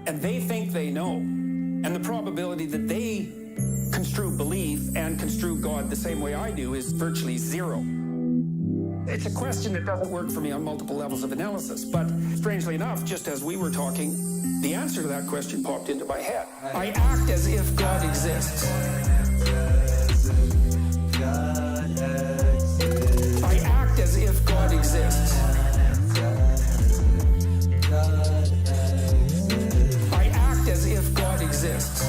And they think they know. And the probability that they construe belief and construe God the same way I do is virtually zero. It's a question that doesn't work for me on multiple levels of analysis, but strangely enough, just as we were talking, the answer to that question popped into my head. I act as if God exists. I act as if God exists. I act as if God exists.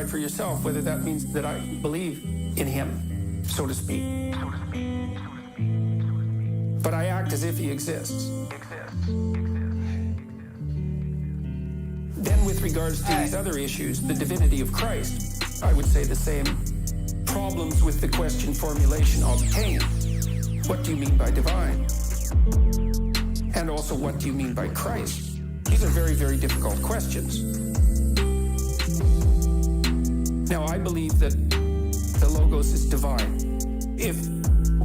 decide for yourself whether that means that I believe in him, so to speak. But I act as if he exists. Then with regards to these other issues, the divinity of Christ, I would say the same. Problems with the question formulation of Cain. What do you mean by divine? And also, what do you mean by Christ? These are very, very difficult questions. Now, I believe that the Logos is divine. If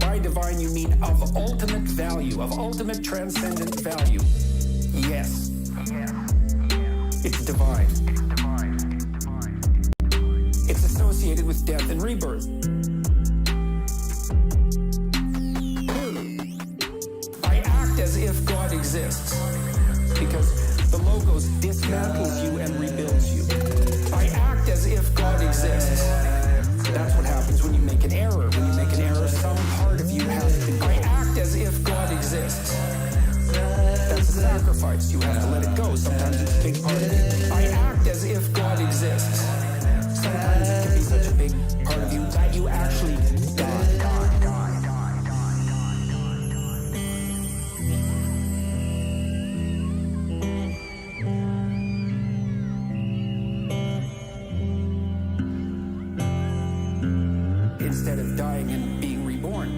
by divine you mean of ultimate value, of ultimate transcendent value, yes. It's divine. It's associated with death and rebirth. I act as if God exists because the Logos dismantles you and rebuilds you. I act as if God exists. That's what happens when you make an error. When you make an error, some part of you has to go. I act as if God exists. That's a sacrifice. You have to let it go. Sometimes it's a big part of you. I act as if God exists. Sometimes it can be such a big part of you that you actually die. Instead of dying and being reborn.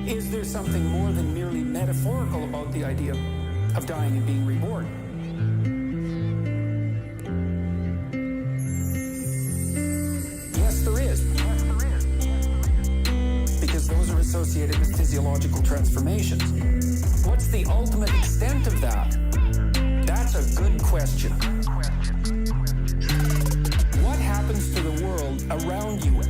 Is there something more than merely metaphorical about the idea of dying and being reborn? Yes, there is. Because those are associated with physiological transformations. What's the ultimate extent of that? That's a good question. What happens to the world around you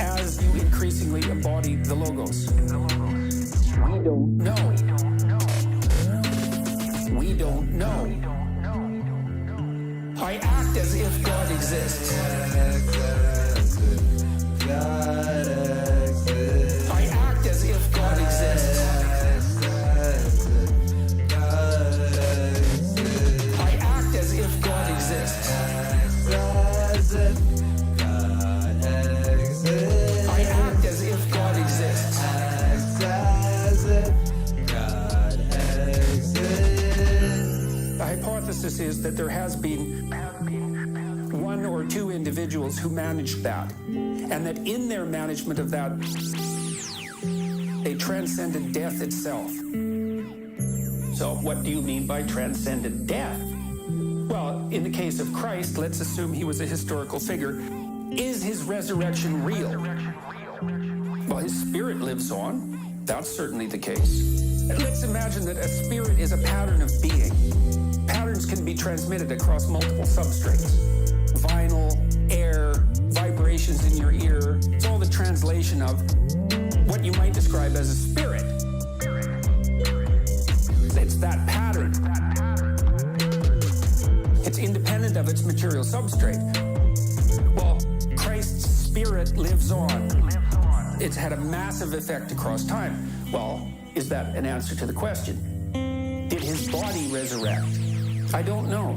as you increasingly embody the Logos? We don't know. We don't know. I act as if God exists. I act as if God exists. I act as if God exists. I act as if God exists. The hypothesis is that there has been one or two individuals who managed that, and that in their management of that, they transcended death itself. So what do you mean by transcended death? Well, in the case of Christ, let's assume he was a historical figure. Is his resurrection real? Well, his spirit lives on. That's certainly the case. Let's imagine that a spirit is a pattern of being. Patterns can be transmitted across multiple substrates. Vinyl, air, vibrations in your ear. It's all the translation of what you might describe as a spirit. It's that pattern. It's independent of its material substrate. Well, Christ's spirit lives on. It's had a massive effect across time. Well, is that an answer to the question? Did his body resurrect? I don't know.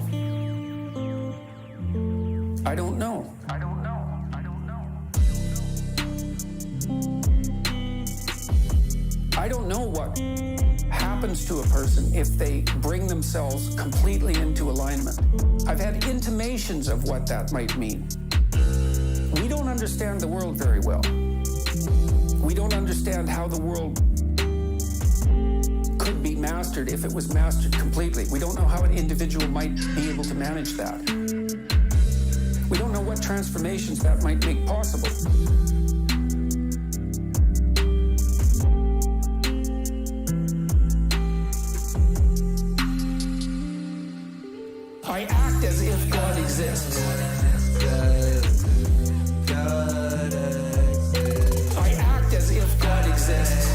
I don't know. I don't know what happens to a person if they bring themselves completely into alignment. I've had intimations of what that might mean. We don't understand the world very well. We don't understand how the world could be mastered if it was mastered completely. We don't know how an individual might be able to manage that. We don't know what transformations that might make possible. I act as if God exists. I act as if God exists.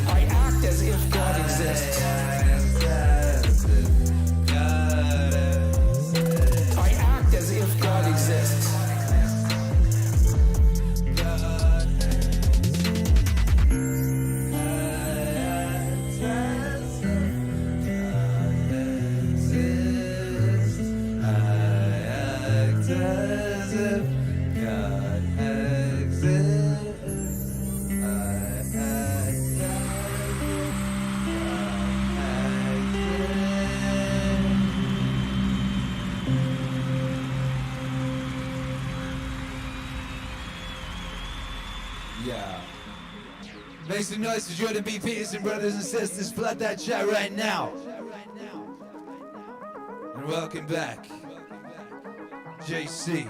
I act as if God exists. I act as if God exists. Yeah. Make some noise for Jordan B. Peterson, brothers and sisters. Flood that chat right now. And welcome back, JC.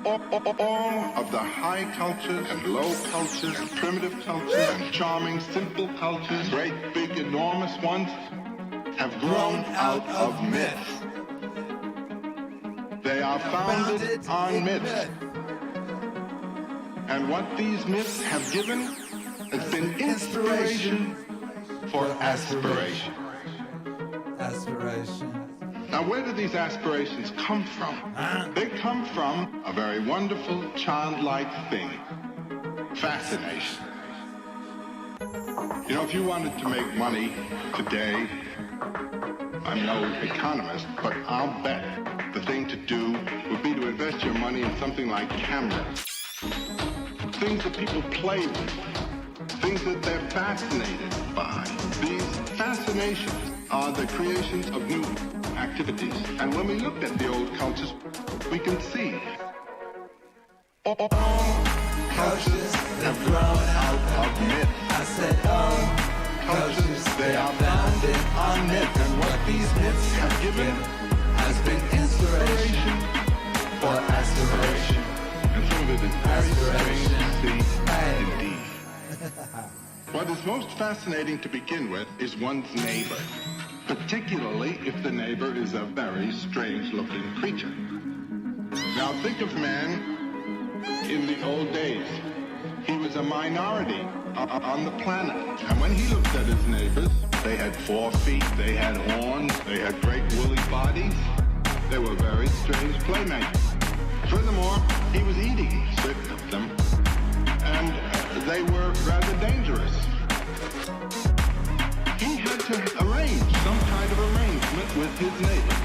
All of the high cultures and low cultures, primitive cultures and charming, simple cultures, great, big, enormous ones, have grown out of myth. They are founded on myth. And what these myths have given has been inspiration for aspiration. Aspiration. Now, where do these aspirations come from? They come from a very wonderful, childlike thing, fascination. You know, if you wanted to make money today, I'm no economist, but I'll bet the thing to do would be to invest your money in something like cameras. Things that people play with, things that they're fascinated by. These fascinations are the creations of new activities. And when we look at the old cultures, we can see all cultures have grown out of myth. I said all Cultures, they are founded on myth. And what these myths have given has been inspiration for aspiration. And some of it is very strange to see indeed. What is most fascinating to begin with is one's neighbor, particularly if the neighbor is a very strange-looking creature. Now think of man in the old days. He was a minority on the planet. And when he looked at his neighbors, they had 4 feet, they had horns, they had great woolly bodies. They were very strange playmates. Furthermore, he was eating certain of them, and they were rather dangerous. He had to arrange some kind of arrangement with his neighbor.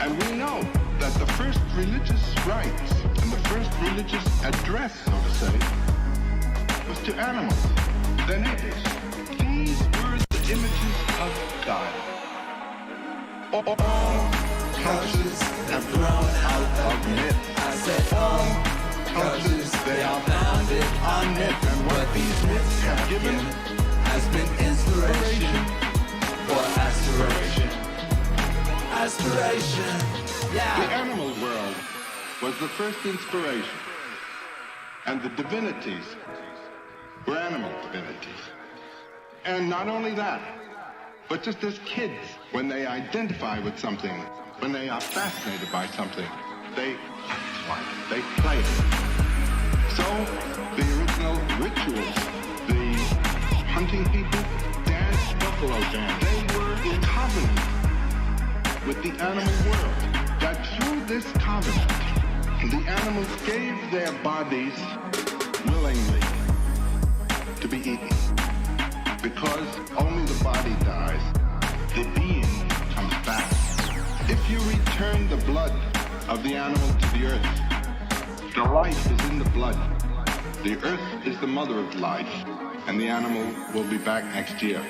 And we know that the first religious rites and the first religious address, so to say, was to animals, their neighbors. These were the images of God. All cultures have grown out of myth. I said all cultures, they are founded on myth. And what these myths have given has been inspiration for aspiration. Aspiration, yeah. The animal world was the first inspiration. And the divinities were animal divinities. And not only that, but just as kids, when they identify with something, when they are fascinated by something, they act like it, they play it. So, the original rituals, the hunting people danced buffalo dance. They were in covenant with the animal world. That through this covenant, the animals gave their bodies willingly to be eaten. Because only the body dies, the being comes back. If you return the blood of the animal to the earth, the life is in the blood. The earth is the mother of life, and the animal will be back next year.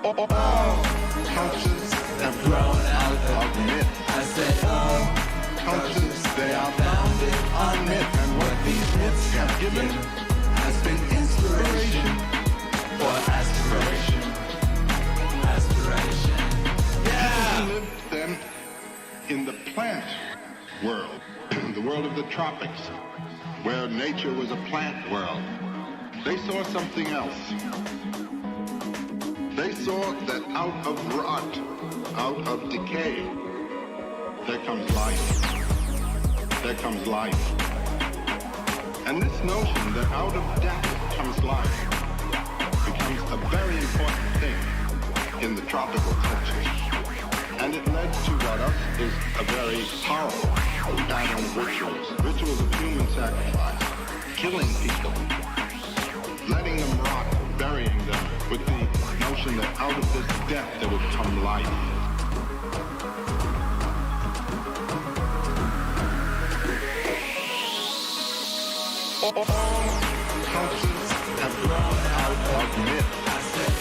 All cultures have grown out of myth. I said all Cultures, they are founded on myth. And what these myths have given has been inspiration for aspiration. Aspiration, yeah. People lived then in the plant world, the world of the tropics, where nature was a plant world. They saw something else. They saw that out of rot, out of decay, there comes life. There comes life. And this notion that out of death comes life becomes a very important thing in the tropical cultures. And it led to what else is a very powerful pattern of rituals. Rituals of human sacrifice. Killing people. Letting them rot, burying them with the notion that out of this death there would come life. All cultures have grown out of myth.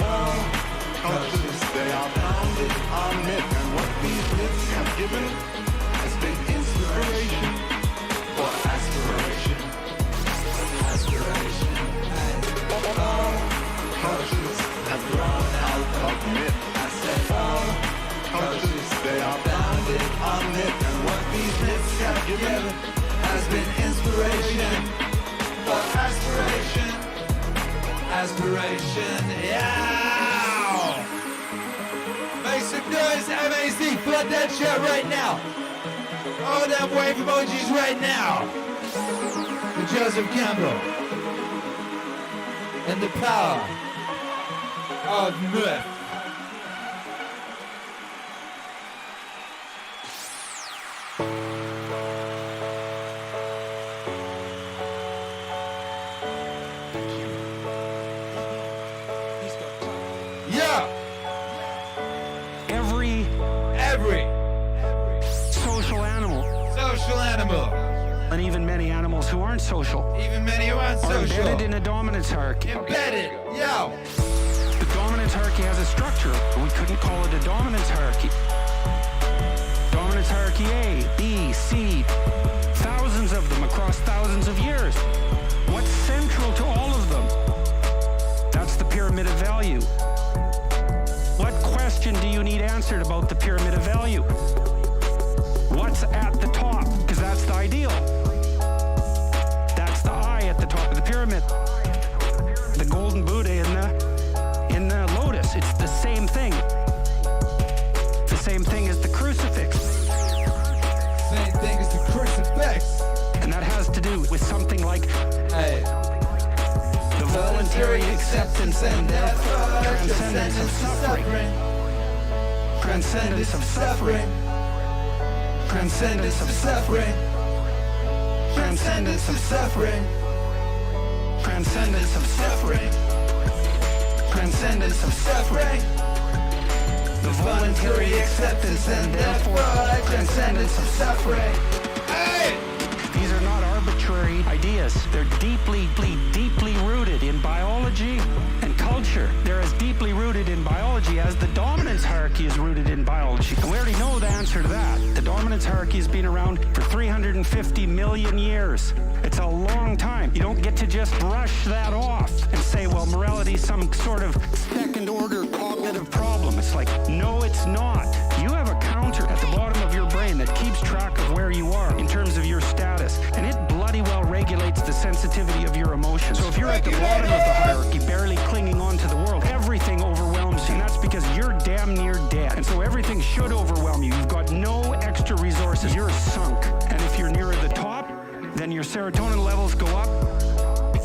All cultures, they are founded on myth. And what these myths have given has been inspiration for aspiration. All cultures have grown out of myth. All cultures, they are founded on myth. And what these myths have given has been inspiration for aspiration. Aspiration, yeah! Make some noise, MAC, flood that chat right now. All them wave emojis right now. The Joseph Campbell. And the power of myth. Yeah. Every social animal. And even many animals who aren't social. Even many who aren't are social. embedded in a dominance hierarchy. Embedded, yo. The dominance hierarchy has a structure, but we couldn't call it a dominance hierarchy. Dominance hierarchy A, B, C, thousands of them across thousands of years. What's central to all of them? That's the pyramid of value. What question do you need answered about the pyramid of value? What's at the top? Because that's the ideal. That's the eye at the top of the pyramid. The golden Buddha in the lotus. It's the same thing. The same thing as the crucifix. Same thing as the crucifix. And that has to do with something like the voluntary acceptance and therefore transcendence of suffering. Transcendence of suffering. Transcendence of suffering. Transcendence of suffering. Transcendence of suffering. Transcendence of suffering. The voluntary acceptance and therefore transcendence of suffering. Hey! These are not arbitrary ideas. They're deeply rooted in biology and culture. They're as deeply rooted in biology as the dominance hierarchy is rooted in biology. And we already know the answer to that. The dominance hierarchy has been around for 350 million years. It's a long time. You don't get to just brush that off and say, well, morality is some sort of second-order cognitive problem. It's like, no, it's not. You have a counter at the bottom of your brain that keeps track of where you are in terms of your status, and it bloody well regulates the sensitivity of your emotions. So if you're at the bottom of the hierarchy, barely clinging on to the world, everything overwhelms you, and that's because you're damn near dead. And so everything should overwhelm you. You've got no extra resources. You're sunk. And if you're nearer the top, then your serotonin levels go up.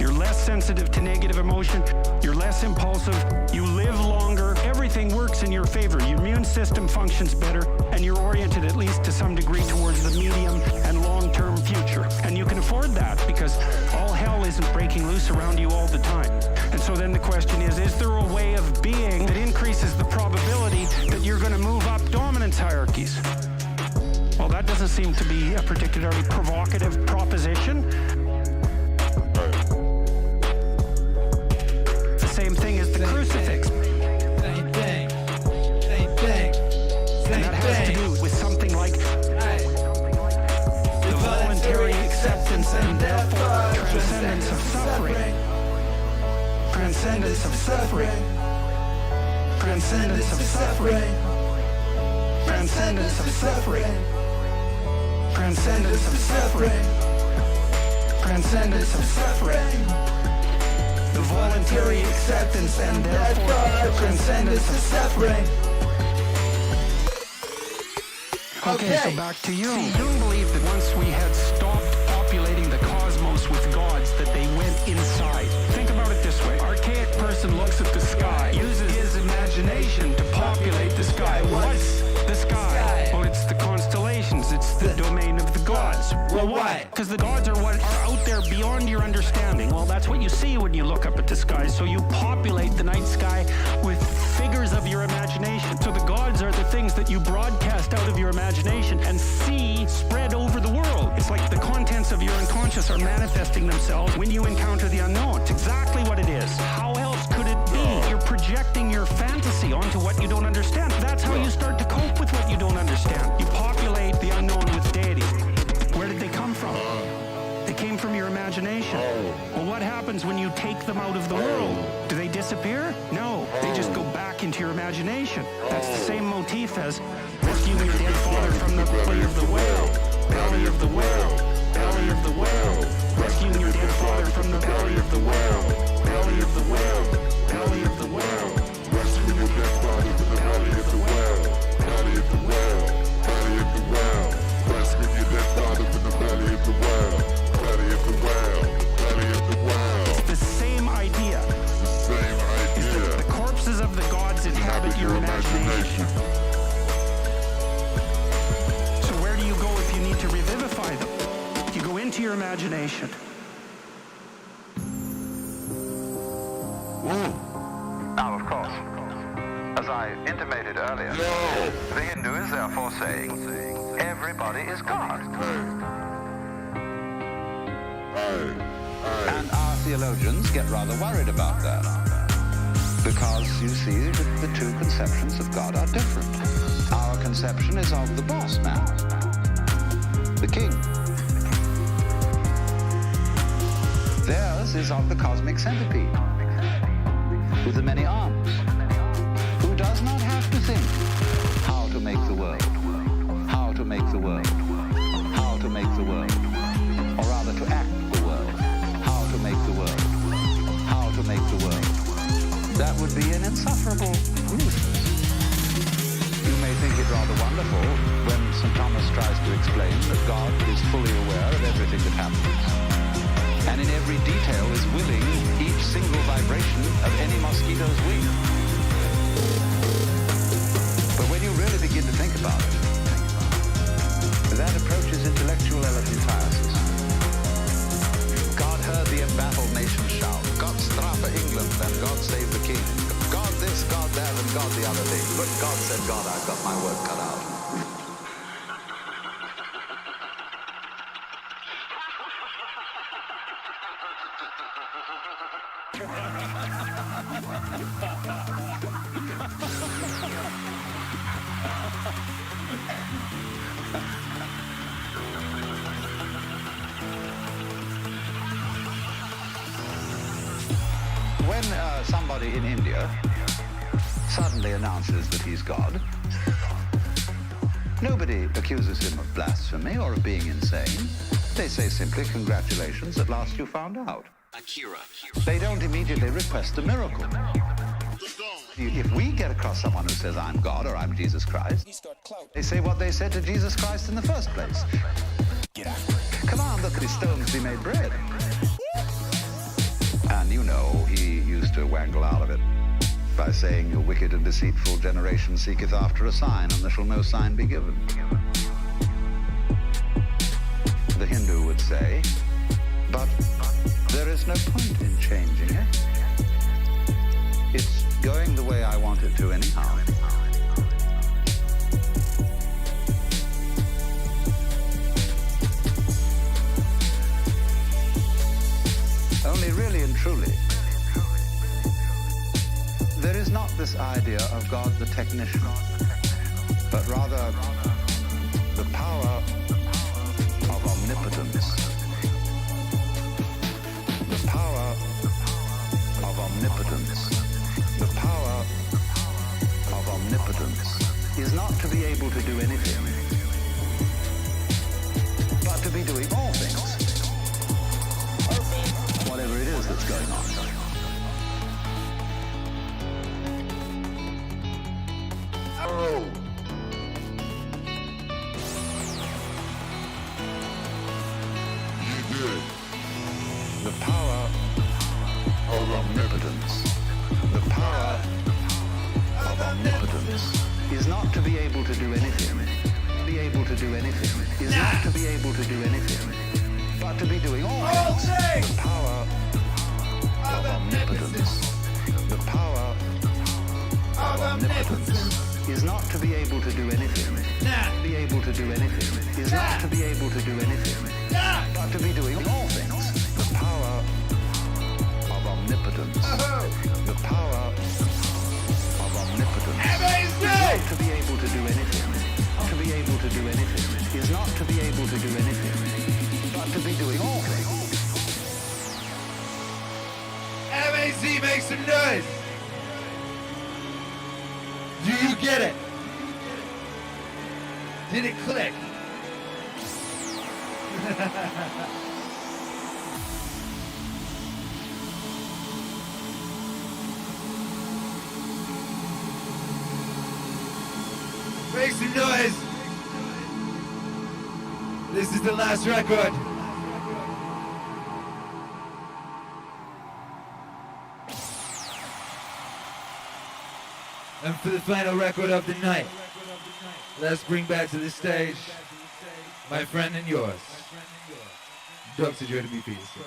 You're less sensitive to negative emotion. You're less impulsive. You live longer. Everything works in your favor. Your immune system functions better, and you're oriented at least to some degree towards the medium and long-term future. And you can afford that because all hell isn't breaking loose around you all the time. And so then the question is there a way of being that increases the probability that you're going to move up dominance hierarchies? Well, that doesn't seem to be a particularly provocative proposition. The same thing as the crucifix. Same thing. Same thing. And that has to do with something like the voluntary acceptance and therefore transcendence of suffering. Transcendence of suffering. Transcendence of suffering. Transcendence of suffering. Transcendence of suffering. Transcendence of suffering. The voluntary acceptance and therefore transcendence of suffering. Okay, so back to Jung. See, Jung believed that once we had stopped populating the cosmos with gods, that they went inside. Think about it this way. Archaic person looks at the sky, uses his imagination to populate the sky. What's the sky? Well, it's the constellations. It's the domain of the gods. Well, why? Because the gods are what are out there beyond your understanding. Well, that's what you see when you look up at the sky. So you populate the night sky with that you broadcast out of your imagination and see spread over the world. It's like the contents of your unconscious are manifesting themselves when you encounter the unknown. It's exactly what it is. How else could it be? You're projecting your fantasy onto what you don't understand. That's how you start to cope with what you don't understand. You populate the unknown with deities. Where did they come from? They came from your imagination. Well, what happens when you take them out of the world? Do they disappear? No, they just go back into your imagination. That's the same motif as rescuing your dead father from the belly of the whale. Belly of the whale. Belly of the whale. Rescuing your dead father from the belly of the whale. Belly of the whale. Belly of the whale. Rescuing your dead father from the belly of the whale. Belly of the whale. Belly of the whale. Rescuing your dead father from the belly of the whale. Belly of the whale. Belly of the whale. It's the same idea. The same idea. The corpses of the gods inhabit your imagination. So where do you go if you need to revivify them? You go into your imagination. Now, of course, as I intimated earlier, the Hindu is therefore saying, everybody is God. And our theologians get rather worried about that. Because, you see, the two conceptions of God are different. Our conception is of the boss man, the king. Theirs is of the cosmic centipede, with the many arms, who does not have to think how to make the world, how to make the world, how to make the world, or rather to act the world, how to make the world, how to make the world. That would be an insufferable foolishness. You may think it rather wonderful when St. Thomas tries to explain that God is fully aware of everything that happens, and in every detail is willing each single vibration of any mosquito's wing. But when you really begin to think about it, that approaches intellectual elephantiasis. God heard the embattled nation shout, God strafe England and God save the king. God this, God that, and God the other thing. But God said, God, I've got my work cut out. When somebody in India suddenly announces that he's God, nobody accuses him of blasphemy or of being insane. They say simply, congratulations, at last you found out. Akira. They don't immediately request a miracle. If we get across someone who says, I'm God or I'm Jesus Christ, they say what they said to Jesus Christ in the first place. Command that these stones be made bread. And you know, he used to wangle out of it by saying, a wicked and deceitful generation seeketh after a sign, and there shall no sign be given. The Hindu would say, but there is no point in changing it. It's going the way I want it to anyhow. Only really and truly, there is not this idea of God the technician, but rather the power of omnipotence. The power of omnipotence. The power of omnipotence is not to be able to do anything, but to be doing all things. Whatever it is that's going on. Oh. You did. The power of omnipotence. The power of omnipotence is not to be able to do anything. Be able to do anything. Is not to be able to do anything, but to be doing all things. The power of omnipotence. The power of omnipotence. is not to be able to do anything. Be able to do anything is not to be able to do anything, but to be doing all things. The power of omnipotence. The power of omnipotence is not to be able to do anything. To be able to do anything is not to be able to do anything, but to be doing all things. MAZ, make some noise! Do you get it? Did it click? Make some noise! This is the last record. And for the final record of the night, let's bring back to the stage my friend and yours, Dr. Jordan B. Peterson.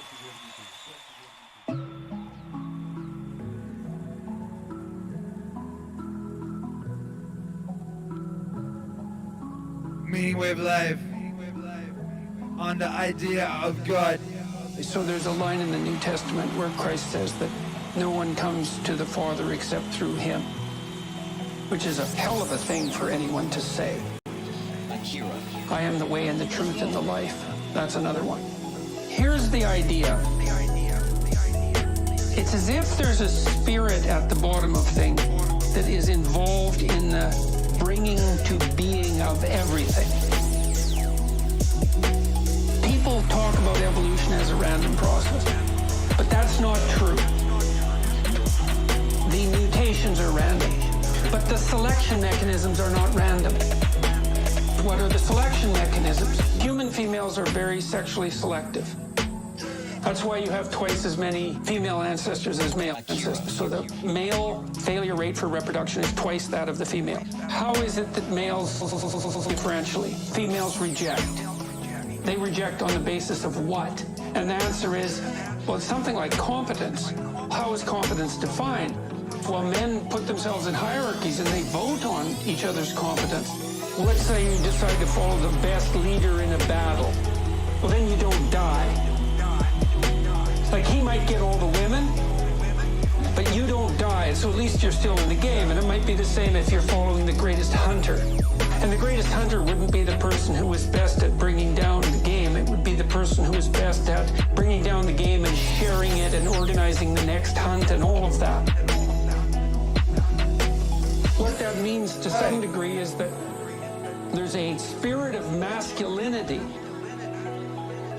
Meaningwave Live on the idea of God. So there's a line in the New Testament where Christ says that no one comes to the Father except through him, which is a hell of a thing for anyone to say. Akira. I am the way and the truth and the life. That's another one. Here's the idea. It's as if there's a spirit at the bottom of things that is involved in the bringing to being of everything. People talk about evolution as a random process, but that's not true. The mutations are random, but the selection mechanisms are not random. What are the selection mechanisms? Human females are very sexually selective. That's why you have twice as many female ancestors as male ancestors. So the male failure rate for reproduction is twice that of the female. How is it that males differentially? Females reject. They reject on the basis of what? And the answer is, well, it's something like competence. How is competence defined? Well, men put themselves in hierarchies and they vote on each other's competence. Well, let's say you decide to follow the best leader in a battle. Well, then you don't die. Like, he might get all the women, but you don't die, so at least you're still in the game. And it might be the same if you're following the greatest hunter. And the greatest hunter wouldn't be the person who was best at bringing down the game. It would be the person who was best at bringing down the game and sharing it and organizing the next hunt and all of that. What that means to some degree is that there's a spirit of masculinity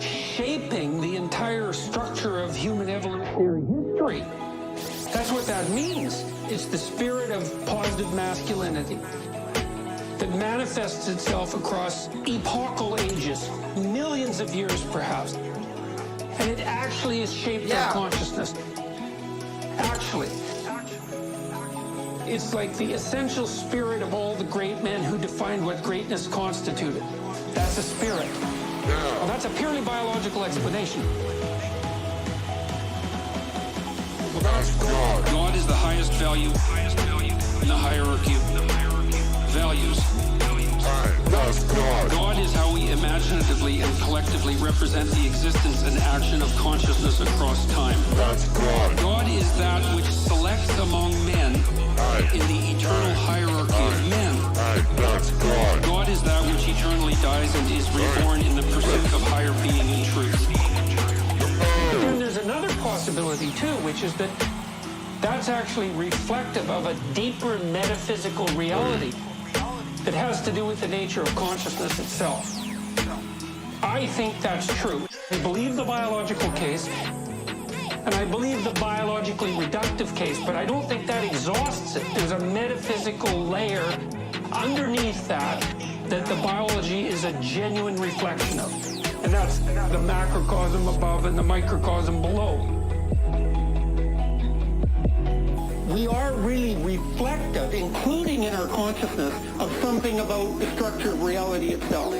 shaping the entire structure of human evolutionary history. That's what that means. It's the spirit of positive masculinity that manifests itself across epochal ages, millions of years perhaps. And it actually has shaped our consciousness. Actually. It's like the essential spirit of all the great men who defined what greatness constituted. That's a spirit. Well, that's a purely biological explanation. Well, that's God. God is the highest value in the hierarchy of values. That's God. God is how we imaginatively and collectively represent the existence and action of consciousness across time. That's God. God is that which selects among men in the eternal hierarchy of men. That's God. God is that which eternally dies and is reborn in the pursuit of higher being and truth. And there's another possibility too, which is that that's actually reflective of a deeper metaphysical reality that has to do with the nature of consciousness itself. I think that's true. I believe the biological case, and I believe the biologically reductive case, but I don't think that exhausts it. There's a metaphysical layer underneath that the biology is a genuine reflection of. And that's the macrocosm above and the microcosm below. We are really reflective, including in our consciousness, of something about the structure of reality itself.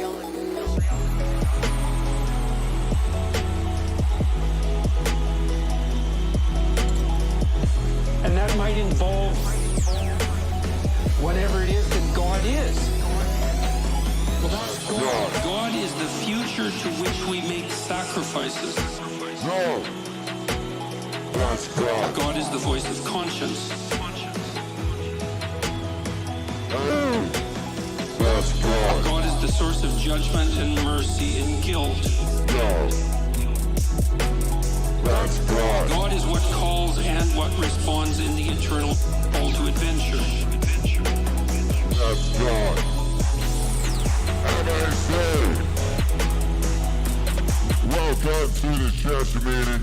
And that might involve whatever it is nature to which we make sacrifices. No. That's God. God is the voice of conscience. That's God. God is the source of judgment and mercy and guilt. No. That's God. God is what calls and what responds in the eternal call to adventure. That's God. And I say, welcome to the church meeting.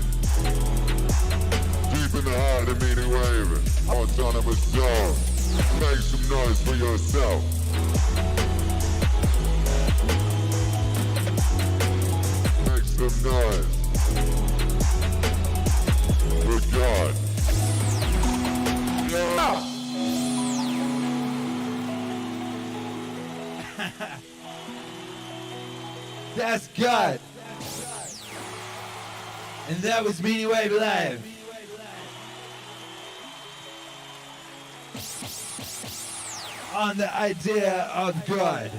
Deep in the heart of Meaningwave, autonomous dog. Make some noise for yourself. Make some noise for God. Yeah. That's God. And that was Meaningwave Live. On the idea of God.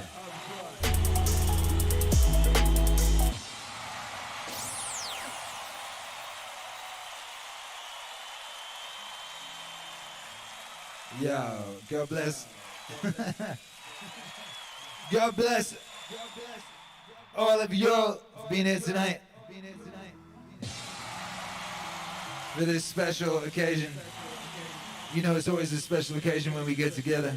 Yo, God bless. God bless all of y'all being here tonight for this special occasion. You know, it's always a special occasion when we get together.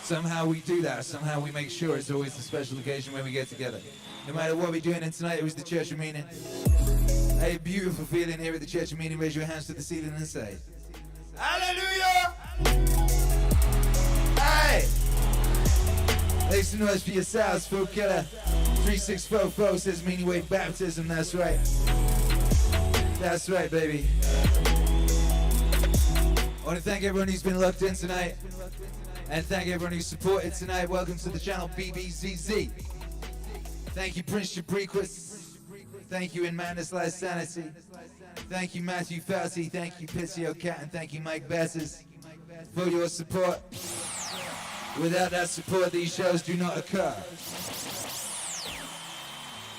Somehow we do that. Somehow we make sure it's always a special occasion when we get together. No matter what we're doing, and tonight it was the Church of Meaning. A beautiful feeling here at the Church of Meaning. Raise your hands to the ceiling and say, Hallelujah! Hey! Make some noise for yourselves, Phil Killer. 3644 says Meaningwave Baptism. That's right. That's right, baby. I want to thank everyone who's been locked in tonight. And thank everyone who supported tonight. Welcome to the channel BBZZ. Thank you, Prince Jabriquis. Thank you, In Madness Lies Sanity. Thank you, Matthew Fauci. Thank you, Pissio Cat. And thank you, Mike Besses, for your support. Without that support, these shows do not occur.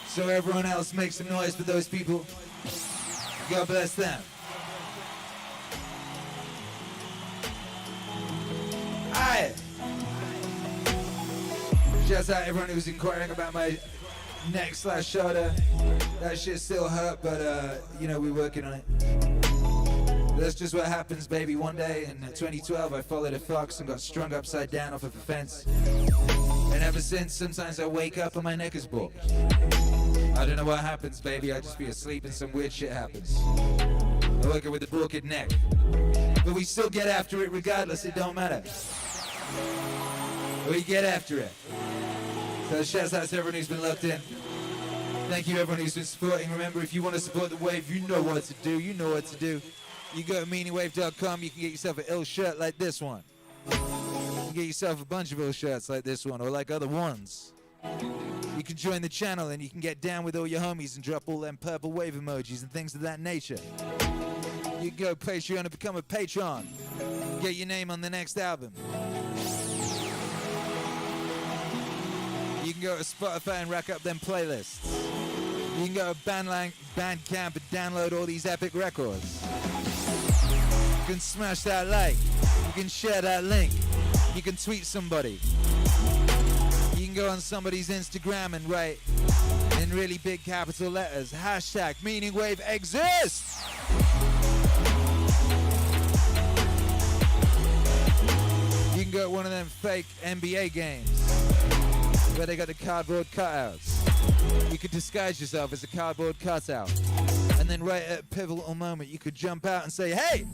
So everyone else, make some noise for those people. God bless them. Aye. Shouts out everyone who's inquiring about my neck/shoulder. That shit still hurt, but you know, we're working on it. That's just what happens, baby. One day in 2012, I followed a fox and got strung upside down off of a fence. And ever since, sometimes I wake up and my neck is bald. I don't know what happens, baby. I just be asleep and some weird shit happens. I wake up with a broken neck. But we still get after it regardless, it don't matter. We get after it. So shouts out to everyone who's been locked in. Thank you everyone who's been supporting. Remember, if you want to support the wave, you know what to do. You know what to do. You go to meaningwave.com, you can get yourself an ill shirt like this one. You can get yourself a bunch of ill shirts like this one, or like other ones. You can join the channel and you can get down with all your homies and drop all them purple wave emojis and things of that nature. You can go Patreon and become a patron. Get your name on the next album. You can go to Spotify and rack up them playlists. You can go to Bandcamp and download all these epic records. You can smash that like. You can share that link. You can tweet somebody. You can go on somebody's Instagram and write in really big capital letters, hashtag Meaningwave exists. You can go to one of them fake NBA games where they got the cardboard cutouts. You could disguise yourself as a cardboard cutout. And then right at a pivotal moment, you could jump out and say, hey!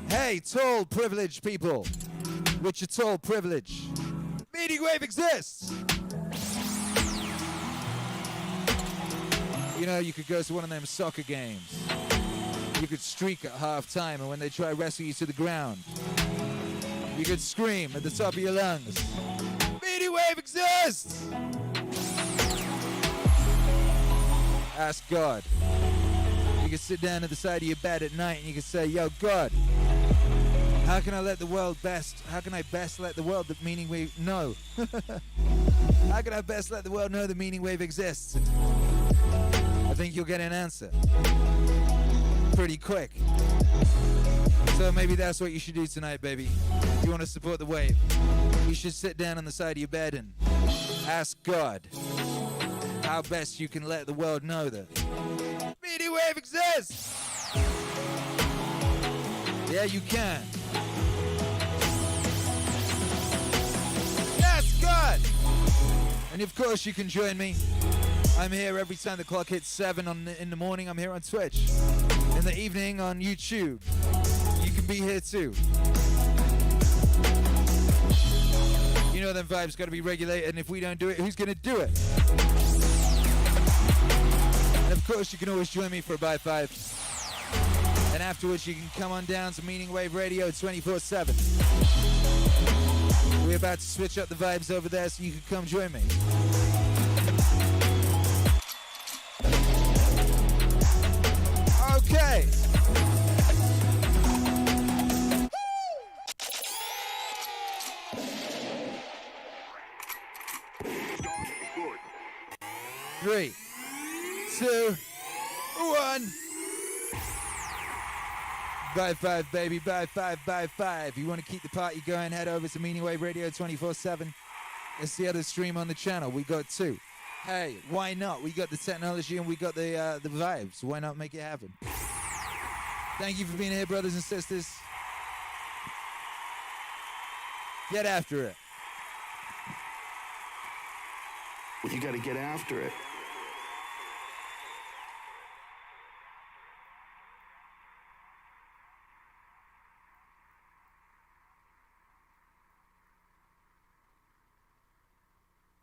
Hey, tall, privileged people. With your tall privilege. Meaningwave exists! You know, you could go to one of them soccer games. You could streak at half-time, and when they try to wrestle you to the ground, you could scream at the top of your lungs, Meaningwave exists! Ask God. You can sit down at the side of your bed at night and you can say, yo, God, How can I let the world best? How can I best let the world that Meaningwave know? How can I best let the world know that Meaningwave exists? I think you'll get an answer pretty quick. So maybe that's what you should do tonight, baby. If you want to support the wave, you should sit down on the side of your bed and ask God how best you can let the world know that Meaningwave exists. Yeah, you can. Yes, God. And of course you can join me. I'm here every time the clock hits 7 in the morning. I'm here on Twitch. In the evening on YouTube. You can be here too. You know them vibes got to be regulated, and if we don't do it, who's going to do it? And of course you can always join me for a By 5. And afterwards you can come on down to Meaningwave Radio 24/7. We're about to switch up the vibes over there so you can come join me. Okay. Three, 2, 1. By 5, baby, by 5, by 5. You want to keep the party going, head over to Meaningwave Radio 24/7. It's the other stream on the channel. We got 2. Hey, why not? We got the technology and we got the vibes. Why not make it happen? Thank you for being here, brothers and sisters. Get after it. You got to get after it.